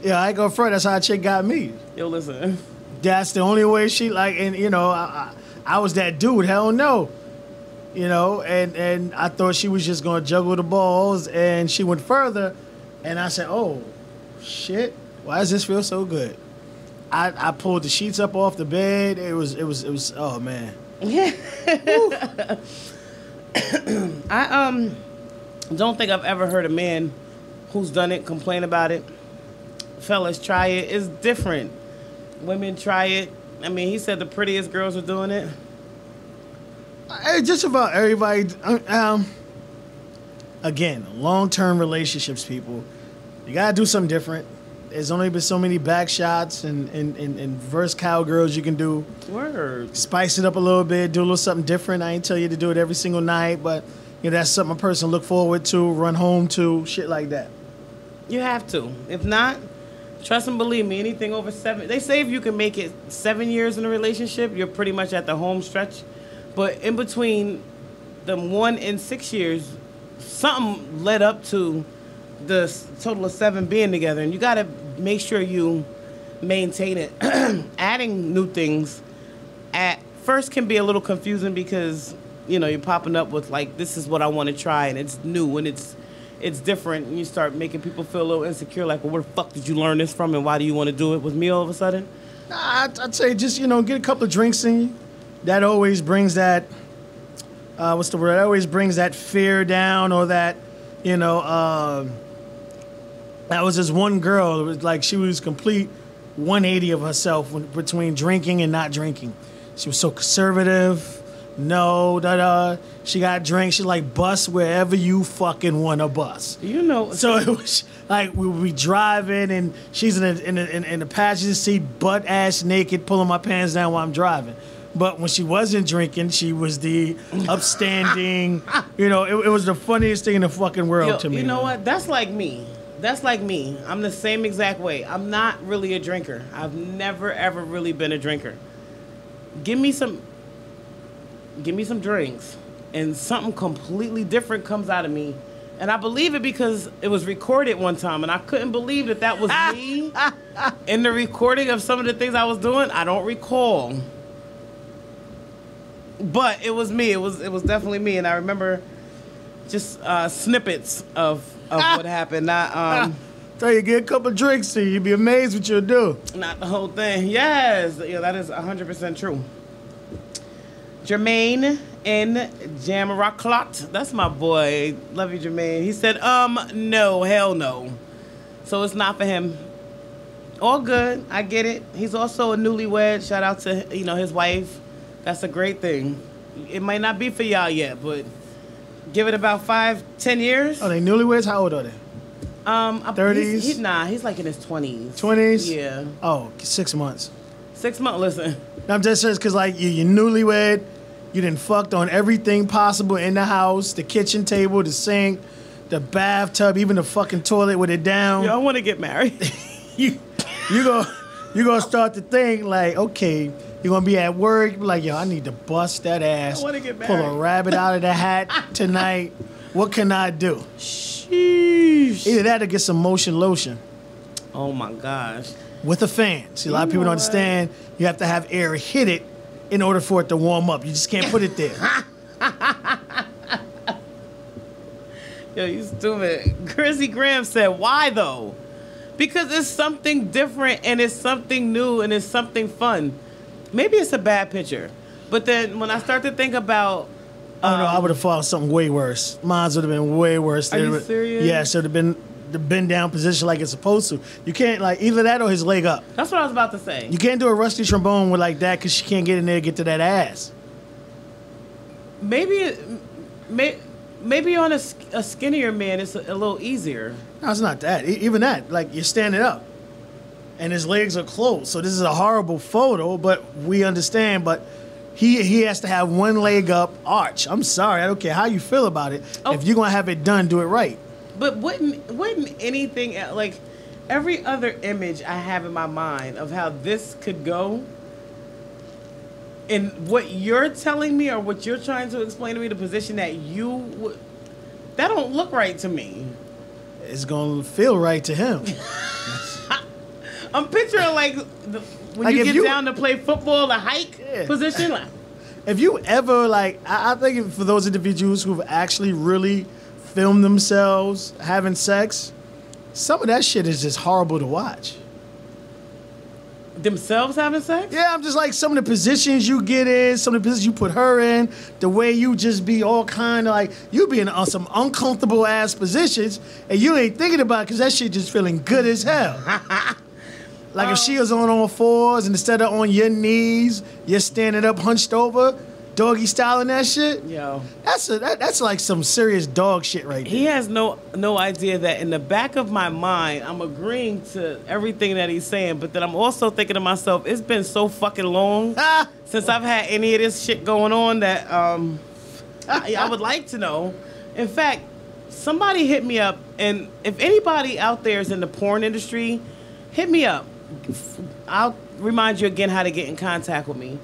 Yeah, I go front. That's how a chick got me. Yo, listen. That's the only way she, like, and, you know, I was that dude. Hell no. You know, and I thought she was just going to juggle the balls, and she went further, and I said, oh, shit, why does this feel so good? I pulled the sheets up off the bed. It was oh, man. Yeah. I don't think I've ever heard a man who's done it complain about it. Fellas, try it. It's different. Women try it. I mean, he said the prettiest girls are doing it. Just about everybody. Again, long-term relationships, people. You gotta do something different. There's only been so many back shots and reverse cowgirls you can do. Word. Spice it up a little bit. Do a little something different. I ain't tell you to do it every single night, but you know, that's something a person look forward to, run home to, shit like that. You have to. If not, trust and believe me, anything over 7... They say if you can make it 7 years in a relationship, you're pretty much at the home stretch. But in between the 1 and 6 years, something led up to the total of 7 being together. And you got to make sure you maintain it. Adding new things at first can be a little confusing because, you know, you're popping up with, like, this is what I want to try, and it's new, and it's different, and you start making people feel a little insecure, like, well, where the fuck did you learn this from, and why do you want to do it with me all of a sudden? I'd say just, you know, get a couple of drinks in you. That always brings that, what's the word? That always brings that fear down, or that, you know, that was this one girl. It was like she was complete 180 of herself between drinking and not drinking. She was so conservative. No, she got drinks. She like bus wherever you fucking want to bus. You know. So it was like we would be driving, and she's in the passenger seat, butt ass naked, pulling my pants down while I'm driving. But when she wasn't drinking, she was the upstanding. You know, it was the funniest thing in the fucking world to me. You know what? That's like me. I'm the same exact way. I'm not really a drinker. I've never ever really been a drinker. Give me some drinks, and something completely different comes out of me. And I believe it because it was recorded one time, and I couldn't believe that was me in the recording of some of the things I was doing. I don't recall. But it was me. It was definitely me. And I remember just snippets of what happened. Not tell you, get a couple drinks to you, you'd be amazed what you'll do. Not the whole thing. Yes. Yeah, that is 100% true. Jermaine in Jamaraclot. That's my boy. Love you, Jermaine. He said, no, hell no. So it's not for him. All good. I get it. He's also a newlywed. Shout out to, you know, his wife. That's a great thing. It might not be for y'all yet, but give it about 5-10 years. Are they newlyweds? How old are they? 30s? He's like in his 20s. 20s? Yeah. Oh, 6 months. 6 months, listen. I'm just saying because, like, you're newlywed, you done fucked on everything possible in the house, the kitchen table, the sink, the bathtub, even the fucking toilet with it down. Yo, I want to get married. you gonna start to think, like, okay, you're gonna be at work, be like, yo, I need to bust that ass. I want to get married. Pull a rabbit out of the hat tonight. What can I do? Shh. Sheesh. Either that or get some motion lotion Oh my gosh. with a fan. See, a lot of people don't understand. You have to have air hit it in order for it to warm up. You just can't put it there. Yo, you stupid. Chrissy Graham said, why though? Because it's something different and it's something new and it's something fun. Maybe it's a bad picture. But then when I start to think about... Oh, no, I would have thought something way worse. Mine would have been way worse. Are you serious? Yeah, should have been the bend down position like it's supposed to. You can't, like, either that or his leg up. That's what I was about to say. You can't do a rusty trombone with like that because she can't get in there and get to that ass. Maybe on a skinnier man, it's a little easier. No, it's not that. Even that, like, you're standing up and his legs are closed. So this is a horrible photo, but we understand. But he has to have one leg up, arch. I'm sorry, I don't care how you feel about it. Oh. If you're gonna have it done, do it right. But wouldn't anything like every other image I have in my mind of how this could go, and what you're telling me or what you're trying to explain to me, the position that you would, that don't look right to me. It's gonna feel right to him. I'm picturing like when Like you if get you- down to play football, the hike Yeah. position. Like, If you ever, like, I think for those individuals who've actually really filmed themselves having sex, some of that shit is just horrible to watch. themselves having sex? Yeah, I'm just like some of the positions you get in, some of the positions you put her in, the way you just be all kind of like, you be in some uncomfortable ass positions and you ain't thinking about it because that shit just feeling good as hell. Like if she was on all fours and instead of on your knees, you're standing up hunched over, doggy style and that shit. Yo. That's like some serious dog shit right there. He has no idea that in the back of my mind, I'm agreeing to everything that he's saying, but then I'm also thinking to myself, it's been so fucking long since I've had any of this shit going on that I would like to know. In fact, somebody hit me up, and if anybody out there is in the porn industry, hit me up. I'll remind you again how to get in contact with me.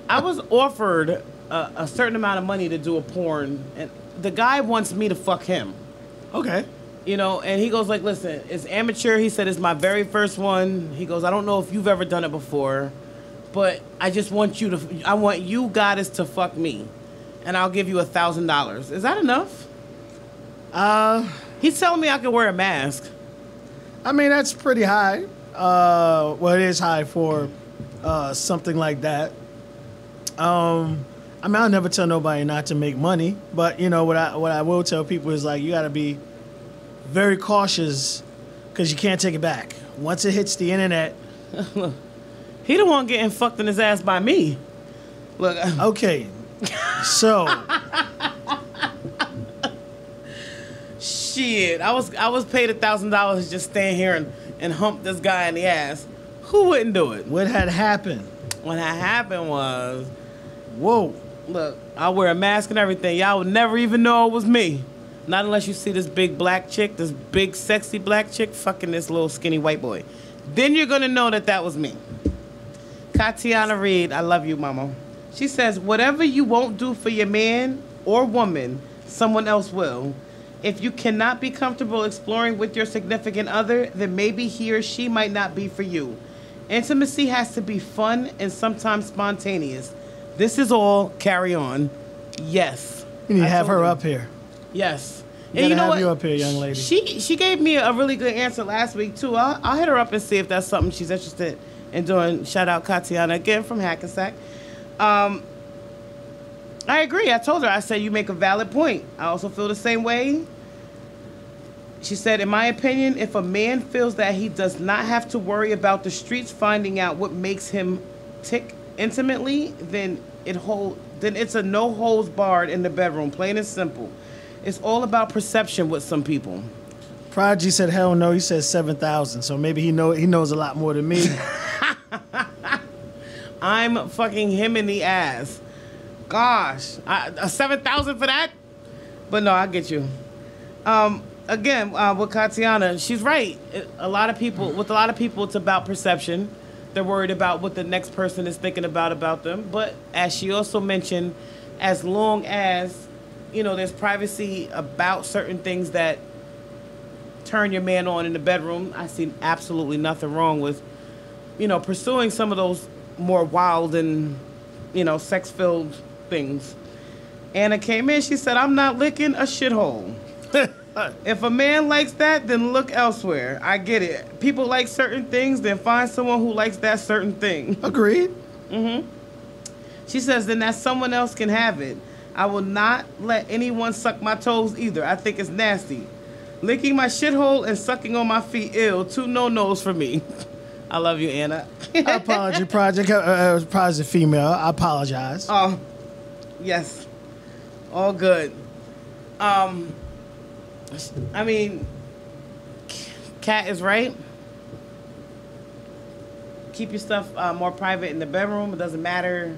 I was offered a certain amount of money to do a porn, and the guy wants me to fuck him. Okay. You know, and he goes like, listen, it's amateur. He said, it's my very first one. He goes, I don't know if you've ever done it before, but I just want I want you goddess to fuck me, and I'll give you $1,000. Is that enough? He's telling me I can wear a mask. I mean, that's pretty high. Well, it is high for something like that. I mean, I'll never tell nobody not to make money, but you know what I will tell people is like you got to be very cautious because you can't take it back. Once it hits the internet. He the one getting fucked in his ass by me. Look. Okay, so Shit, I was paid $1,000 to just stand here and hump this guy in the ass. Who wouldn't do it? what had happened? What had happened was, Whoa. look, I wear a mask and everything. Y'all would never even know it was me. Not unless you see this big black chick, this big sexy black chick fucking this little skinny white boy. Then you're gonna know that was me. Katiana Reed, I love you, mama. She says, whatever you won't do for your man or woman, someone else will. If you cannot be comfortable exploring with your significant other, then maybe he or she might not be for you. Intimacy has to be fun and sometimes spontaneous. This is all carry on. Yes. You need to I have told her you. up here. Yes. You And gotta have what? you up here, young lady. She gave me a really good answer last week too. I'll hit her up and see if that's something she's interested in doing. Shout out Katiana again from Hackensack. I agree. I told her. I said you make a valid point. I also feel the same way. She said, in my opinion, if a man feels that he does not have to worry about the streets finding out what makes him tick intimately, then it's a no holds barred in the bedroom, plain and simple. It's all about perception with some people. Prodigy said, hell no. He said 7,000. So maybe he knows a lot more than me. I'm fucking him in the ass. Gosh, 7,000 for that? But no, I get you. Again, with Katiana, she's right. With a lot of people, it's about perception. They're worried about what the next person is thinking about them. But as she also mentioned, as long as, there's privacy about certain things that turn your man on in the bedroom. I see absolutely nothing wrong with, pursuing some of those more wild and, sex-filled things. Anna came in, she said, I'm not licking a shithole. If a man likes that, then look elsewhere. I get it. People like certain things, then find someone who likes that certain thing. Agreed. Mm-hmm. She says, then that someone else can have it. I will not let anyone suck my toes either. I think it's nasty. Licking my shithole and sucking on my feet, ill. 2 no-nos for me. I love you, Anna. Apology, project female. I apologize. Oh, yes. All good. I mean, Kat is right. Keep your stuff more private in the bedroom. It doesn't matter.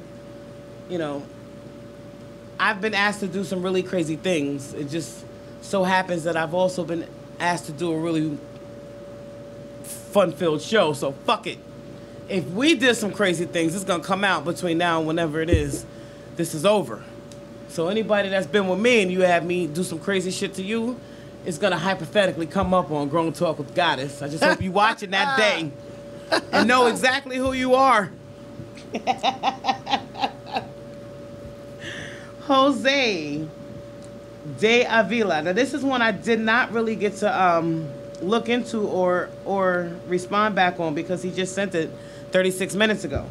I've been asked to do some really crazy things. It just so happens that I've also been asked to do a really fun-filled show. So fuck it. If we did some crazy things, it's going to come out between now and whenever it is. This is over. So anybody that's been with me and you have me do some crazy shit to you, it's going to hypothetically come up on Grown Talk with Goddess. I just hope you watching that day and know exactly who you are. Jose de Avila. Now, this is one I did not really get to look into or respond back on because he just sent it 36 minutes ago.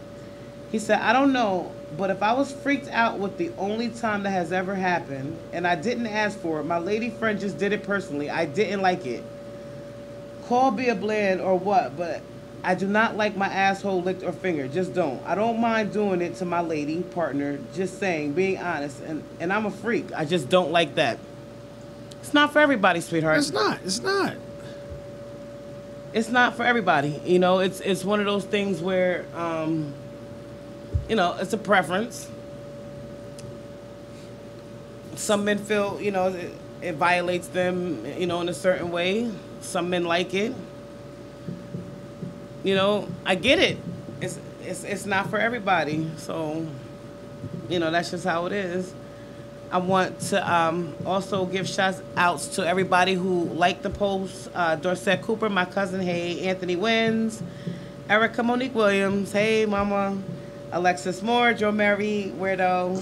He said, I don't know, but if I was freaked out with the only time that has ever happened and I didn't ask for it, my lady friend just did it personally. I didn't like it. Call be a bland or what, but I do not like my asshole licked or fingered. Just don't. I don't mind doing it to my lady partner. Just saying, being honest. And I'm a freak. I just don't like that. It's not for everybody, sweetheart. It's not. It's not. It's not for everybody. It's one of those things where, it's a preference. Some men feel, it violates them, in a certain way. Some men like it. I get it. It's not for everybody. So, that's just how it is. I want to also give shout outs to everybody who liked the post. Dorset Cooper, my cousin, hey. Anthony Wins, Erica Monique Williams, hey, mama. Alexis Moore, Joe Mary, Weirdo,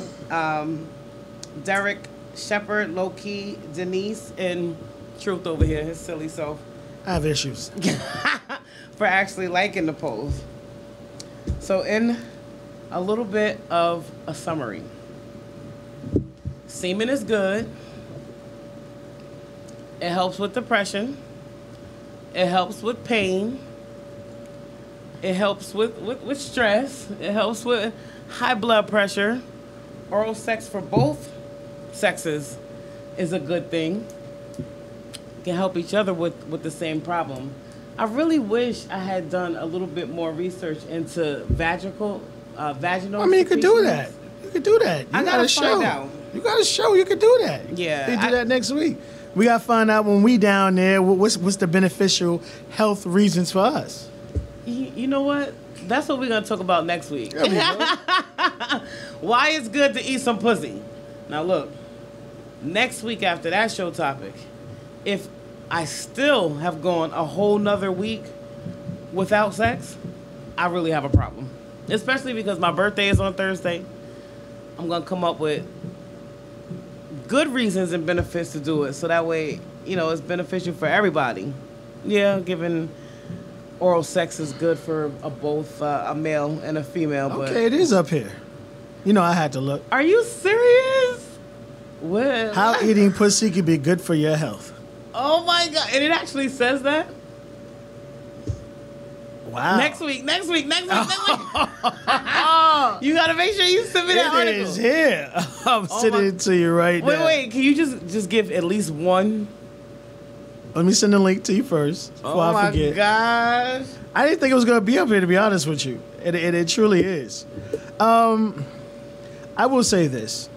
Derek Shepard, Low Key, Denise, and Truth over here, his silly self. I have issues. For actually liking the post. So in a little bit of a summary. Semen is good. It helps with depression. It helps with pain. It helps with stress. It helps with high blood pressure. Oral sex for both sexes is a good thing. Can help each other with the same problem. I really wish I had done a little bit more research into vaginal. I mean, you could do that. You could do that. I gotta find out. You got a show. You could do that. Yeah, we do that next week. We gotta find out when we down there what's the beneficial health reasons for us. You know what? That's what we're gonna talk about next week. Why it's good to eat some pussy. Now look, next week after that show topic, if I still have gone a whole nother week without sex, I really have a problem. Especially because my birthday is on Thursday. I'm going to come up with good reasons and benefits to do it. So that way, it's beneficial for everybody. Yeah, given oral sex is good for both a male and a female. Okay, but it is up here. I had to look. Are you serious? What? How eating pussy could be good for your health. Oh my God. And it actually says that? Wow. Next week. You got to make sure you send me that article. It is here. I'm sending it to you right now. Wait. Can you just give at least one? Let me send the link to you first before I forget. Oh my gosh. I didn't think it was going to be up here, to be honest with you. It truly is. I will say this.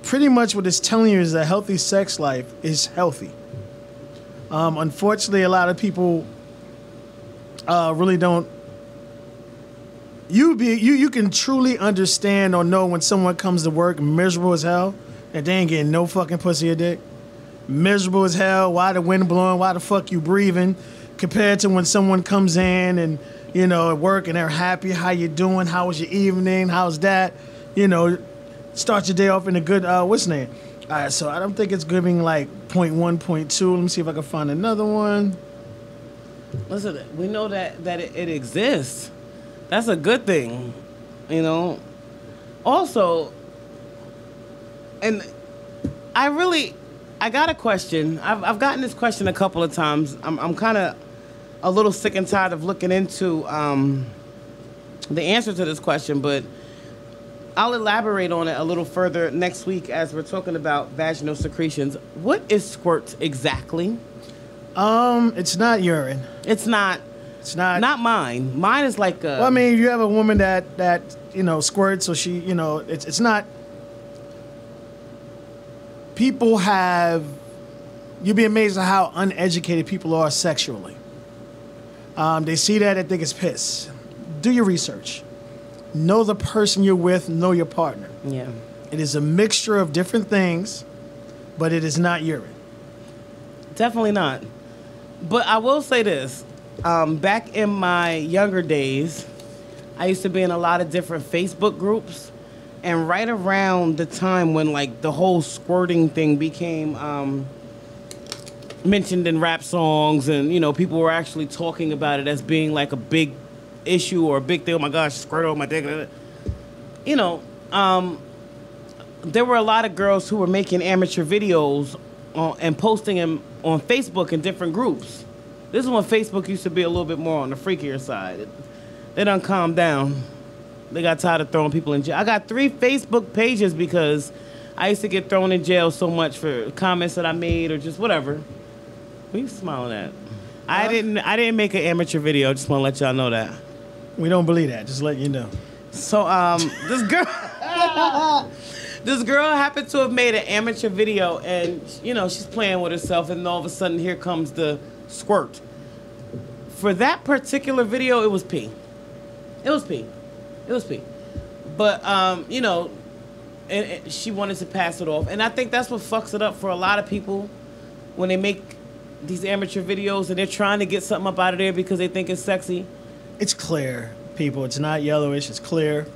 Pretty much what it's telling you is that healthy sex life is healthy. Unfortunately, a lot of people really don't. You can truly understand or know when someone comes to work miserable as hell and they ain't getting no fucking pussy or dick. miserable as hell. Why the wind blowing? Why the fuck you breathing? Compared to when someone comes in and, you know, at work and they're happy. How you doing? How was your evening? How's that? You know, start your day off in a good, what's name? All right, so I don't think it's giving like 0.1, 0.2. Let me see if I can find another one. Listen, we know that it exists. That's a good thing, you know. Also, and I got a question. I've gotten this question a couple of times. I'm kind of a little sick and tired of looking into the answer to this question, but I'll elaborate on it a little further next week as we're talking about vaginal secretions. What is squirt exactly? It's not urine. It's not. It's not. Not mine. Mine is like a. Well, I mean, you have a woman that you know squirts, so she, you know, it's not. People have. You'd be amazed at how uneducated people are sexually. They see that, they think it's piss. Do your research. Know the person you're with. Know your partner. Yeah. It is a mixture of different things, but it is not urine. Definitely not. But I will say this. Back in my younger days, I used to be in a lot of different Facebook groups. And right around the time when, like, the whole squirting thing became mentioned in rap songs and, you know, people were actually talking about it as being, like, a big issue or a big thing. Oh, my gosh, squirt on my dick. You know, there were a lot of girls who were making amateur videos and posting them on Facebook in different groups. This is when Facebook used to be a little bit more on the freakier side. They done calmed down. They got tired of throwing people in jail. I got 3 Facebook pages because I used to get thrown in jail so much for comments that I made or just whatever. What are you smiling at? I didn't make an amateur video. Just want to let y'all know that. We don't believe that. Just let you know. So this girl happened to have made an amateur video, and you know she's playing with herself, and all of a sudden here comes the squirt. For that particular video, it was pee. It was pee. But you know, and she wanted to pass it off, and I think that's what fucks it up for a lot of people when they make these amateur videos and they're trying to get something up out of there because they think it's sexy. It's clear, people. It's not yellowish. It's clear.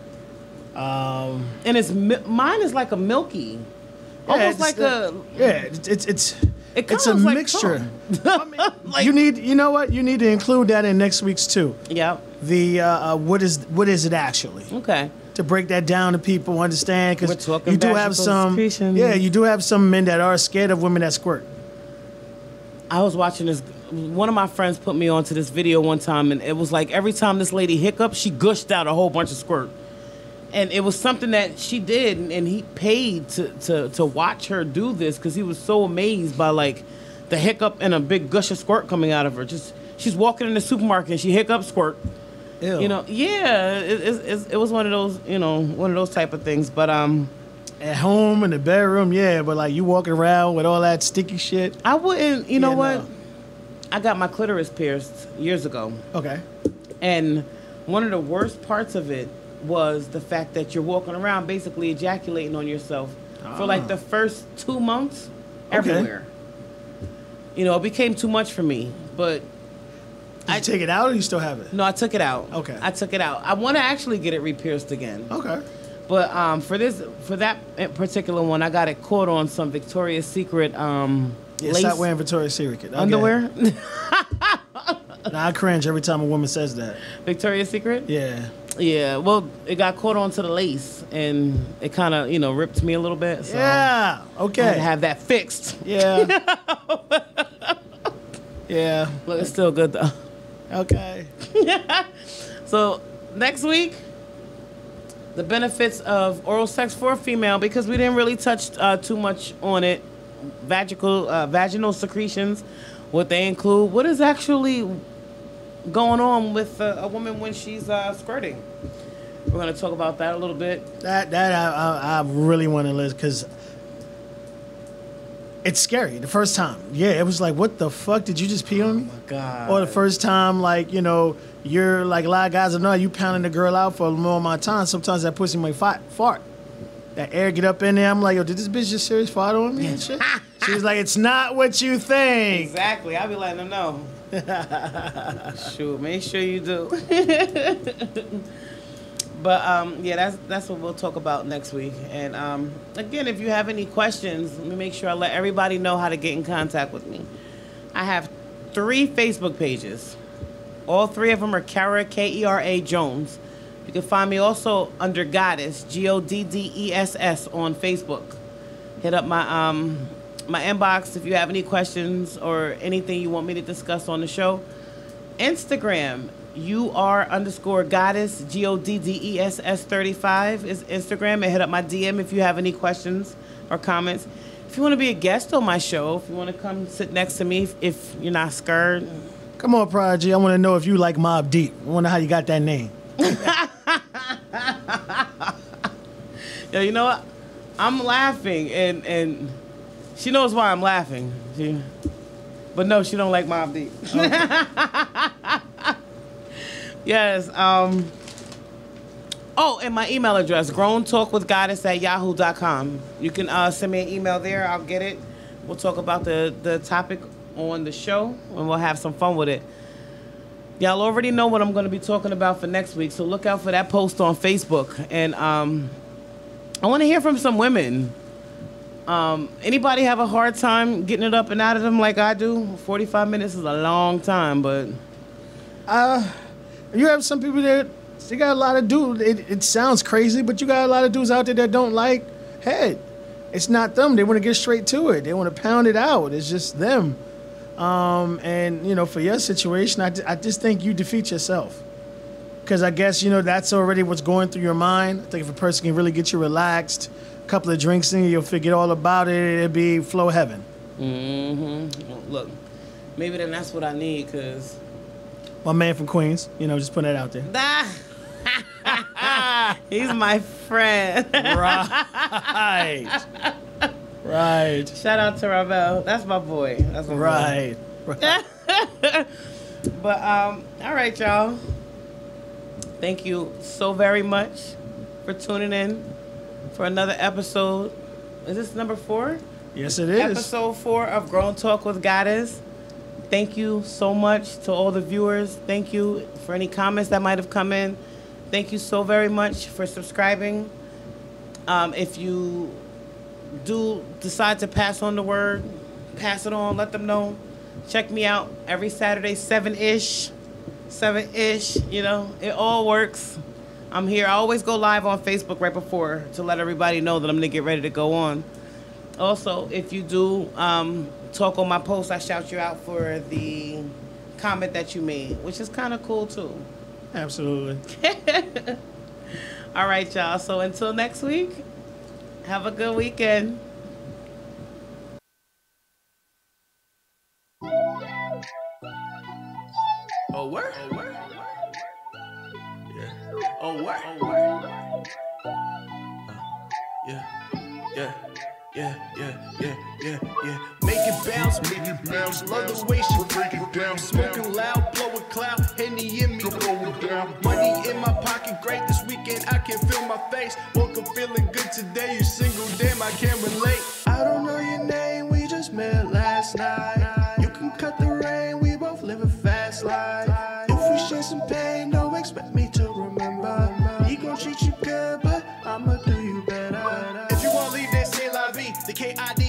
And it's mine is like a milky, almost like a it's a mixture. I mean, like, you know what? You need to include that in next week's too. Yeah. The what is it actually? Okay. To break that down to people understand, because you do have some. Yeah, you do have some men that are scared of women that squirt. I was watching this. One of my friends put me onto this video one time, and it was like every time this lady hiccuped, she gushed out a whole bunch of squirt. And it was something that she did, and he paid to watch her do this because he was so amazed by like the hiccup and a big gush of squirt coming out of her. Just she's walking in the supermarket and she hiccups, squirt. Ew. You know, yeah, it was one of those, you know, one of those type of things. But at home in the bedroom, yeah, but like you walking around with all that sticky shit. I wouldn't. You know what? No. I got my clitoris pierced years ago. Okay. And one of the worst parts of it was the fact that you're walking around basically ejaculating on yourself for like the first 2 months everywhere. You know, it became too much for me, but Did you take it out or you still have it? No, I took it out. Okay. I took it out. I want to actually get it re-pierced again. Okay. But for that particular one, I got it caught on some Victoria's Secret lace. Stop wearing Victoria's Secret. Okay. Underwear? Nah, I cringe every time a woman says that. Victoria's Secret? Yeah. Yeah, well, it got caught onto the lace, and it kind of, you know, ripped me a little bit. So yeah, okay. I had to have that fixed. Yeah. Yeah. Look, it's still good, though. Okay. So, next week, the benefits of oral sex for a female, because we didn't really touch too much on it. Vaginal secretions, what they include, what is actually going on with a woman when she's squirting. We're going to talk about that a little bit. That I really want to listen, because it's scary the first time. Yeah, it was like, what the fuck? Did you just pee on me? Oh, my God. Or the first time, like, you know, you're like, a lot of guys know you pounding the girl out for a long amount of time. Sometimes that pussy might fart. that air get up in there. I'm like, yo, did this bitch just serious fart on me and shit? She's like, it's not what you think. Exactly. I'll be letting them know. Shoot, make sure you do. But yeah, that's what we'll talk about next week. And again, if you have any questions, let me make sure I let everybody know how to get in contact with me. I have 3 Facebook pages. All 3 of them are Kara, Kera Jones. You can find me also under Goddess, Goddess on Facebook. Hit up my my inbox if you have any questions or anything you want me to discuss on the show. Instagram, UR_Goddess, Goddess 35 is Instagram. And hit up my DM if you have any questions or comments. If you want to be a guest on my show, if you want to come sit next to me, if you're not scared. Come on, Prodigy. I want to know if you like Mobb Deep. I want to know how you got that name. Yo, you know what? I'm laughing, and she knows why I'm laughing. But no, she don't like Mobb Deep. Okay. Yes. Oh, and my email address, growntalkwithgoddess@yahoo.com. You can send me an email there. I'll get it. We'll talk about the topic on the show, and we'll have some fun with it. Y'all already know what I'm going to be talking about for next week, so look out for that post on Facebook. And I want to hear from some women. Anybody have a hard time getting it up and out of them like I do? 45 minutes is a long time, but... You have some people that, they got a lot of dudes. It sounds crazy, but you got a lot of dudes out there that don't like head. It's not them. They want to get straight to it. They want to pound it out. It's just them. And, you know, for your situation, I just think you defeat yourself. Because I guess, you know, that's already what's going through your mind. I think if a person can really get you relaxed, a couple of drinks in, you'll forget all about it. It'll be flow heaven. Mm-hmm. Look, maybe then that's what I need, because... My man from Queens, you know, just putting that out there. He's my friend. Right. Right. Shout out to Ravel. That's my boy. That's my boy. Right. But all right, y'all. Thank you so very much for tuning in for another episode. Is this number 4? Yes, it is. Episode 4 of Grown Talk with Goddess. Thank you so much to all the viewers. Thank you for any comments that might have come in. Thank you so very much for subscribing. If you do decide to pass on the word, pass it on, let them know. Check me out every Saturday, 7-ish, you know, it all works. I'm here. I always go live on Facebook right before to let everybody know that I'm going to get ready to go on. Also, if you do talk on my post, I shout you out for the comment that you made, which is kind of cool too. Absolutely. All right, y'all. So until next week, have a good weekend. Oh, word? Oh, word? Yeah. Oh, word? Oh, word? Yeah. Yeah. Yeah, yeah, yeah, yeah, yeah. Make it bounce, love the way she break it down. Smoking loud, blowing cloud, Henny in me, going down. Money in my pocket, great this weekend, I can feel my face. Woke up feeling good today, you single, damn, I can't relate. I don't know your name, we just met last night. You can cut the rain, we both live a fast life. If we share some pain, don't expect me to remember. He gon' treat you good, but I'ma do you better. If you wanna leave, then say la vie. The KID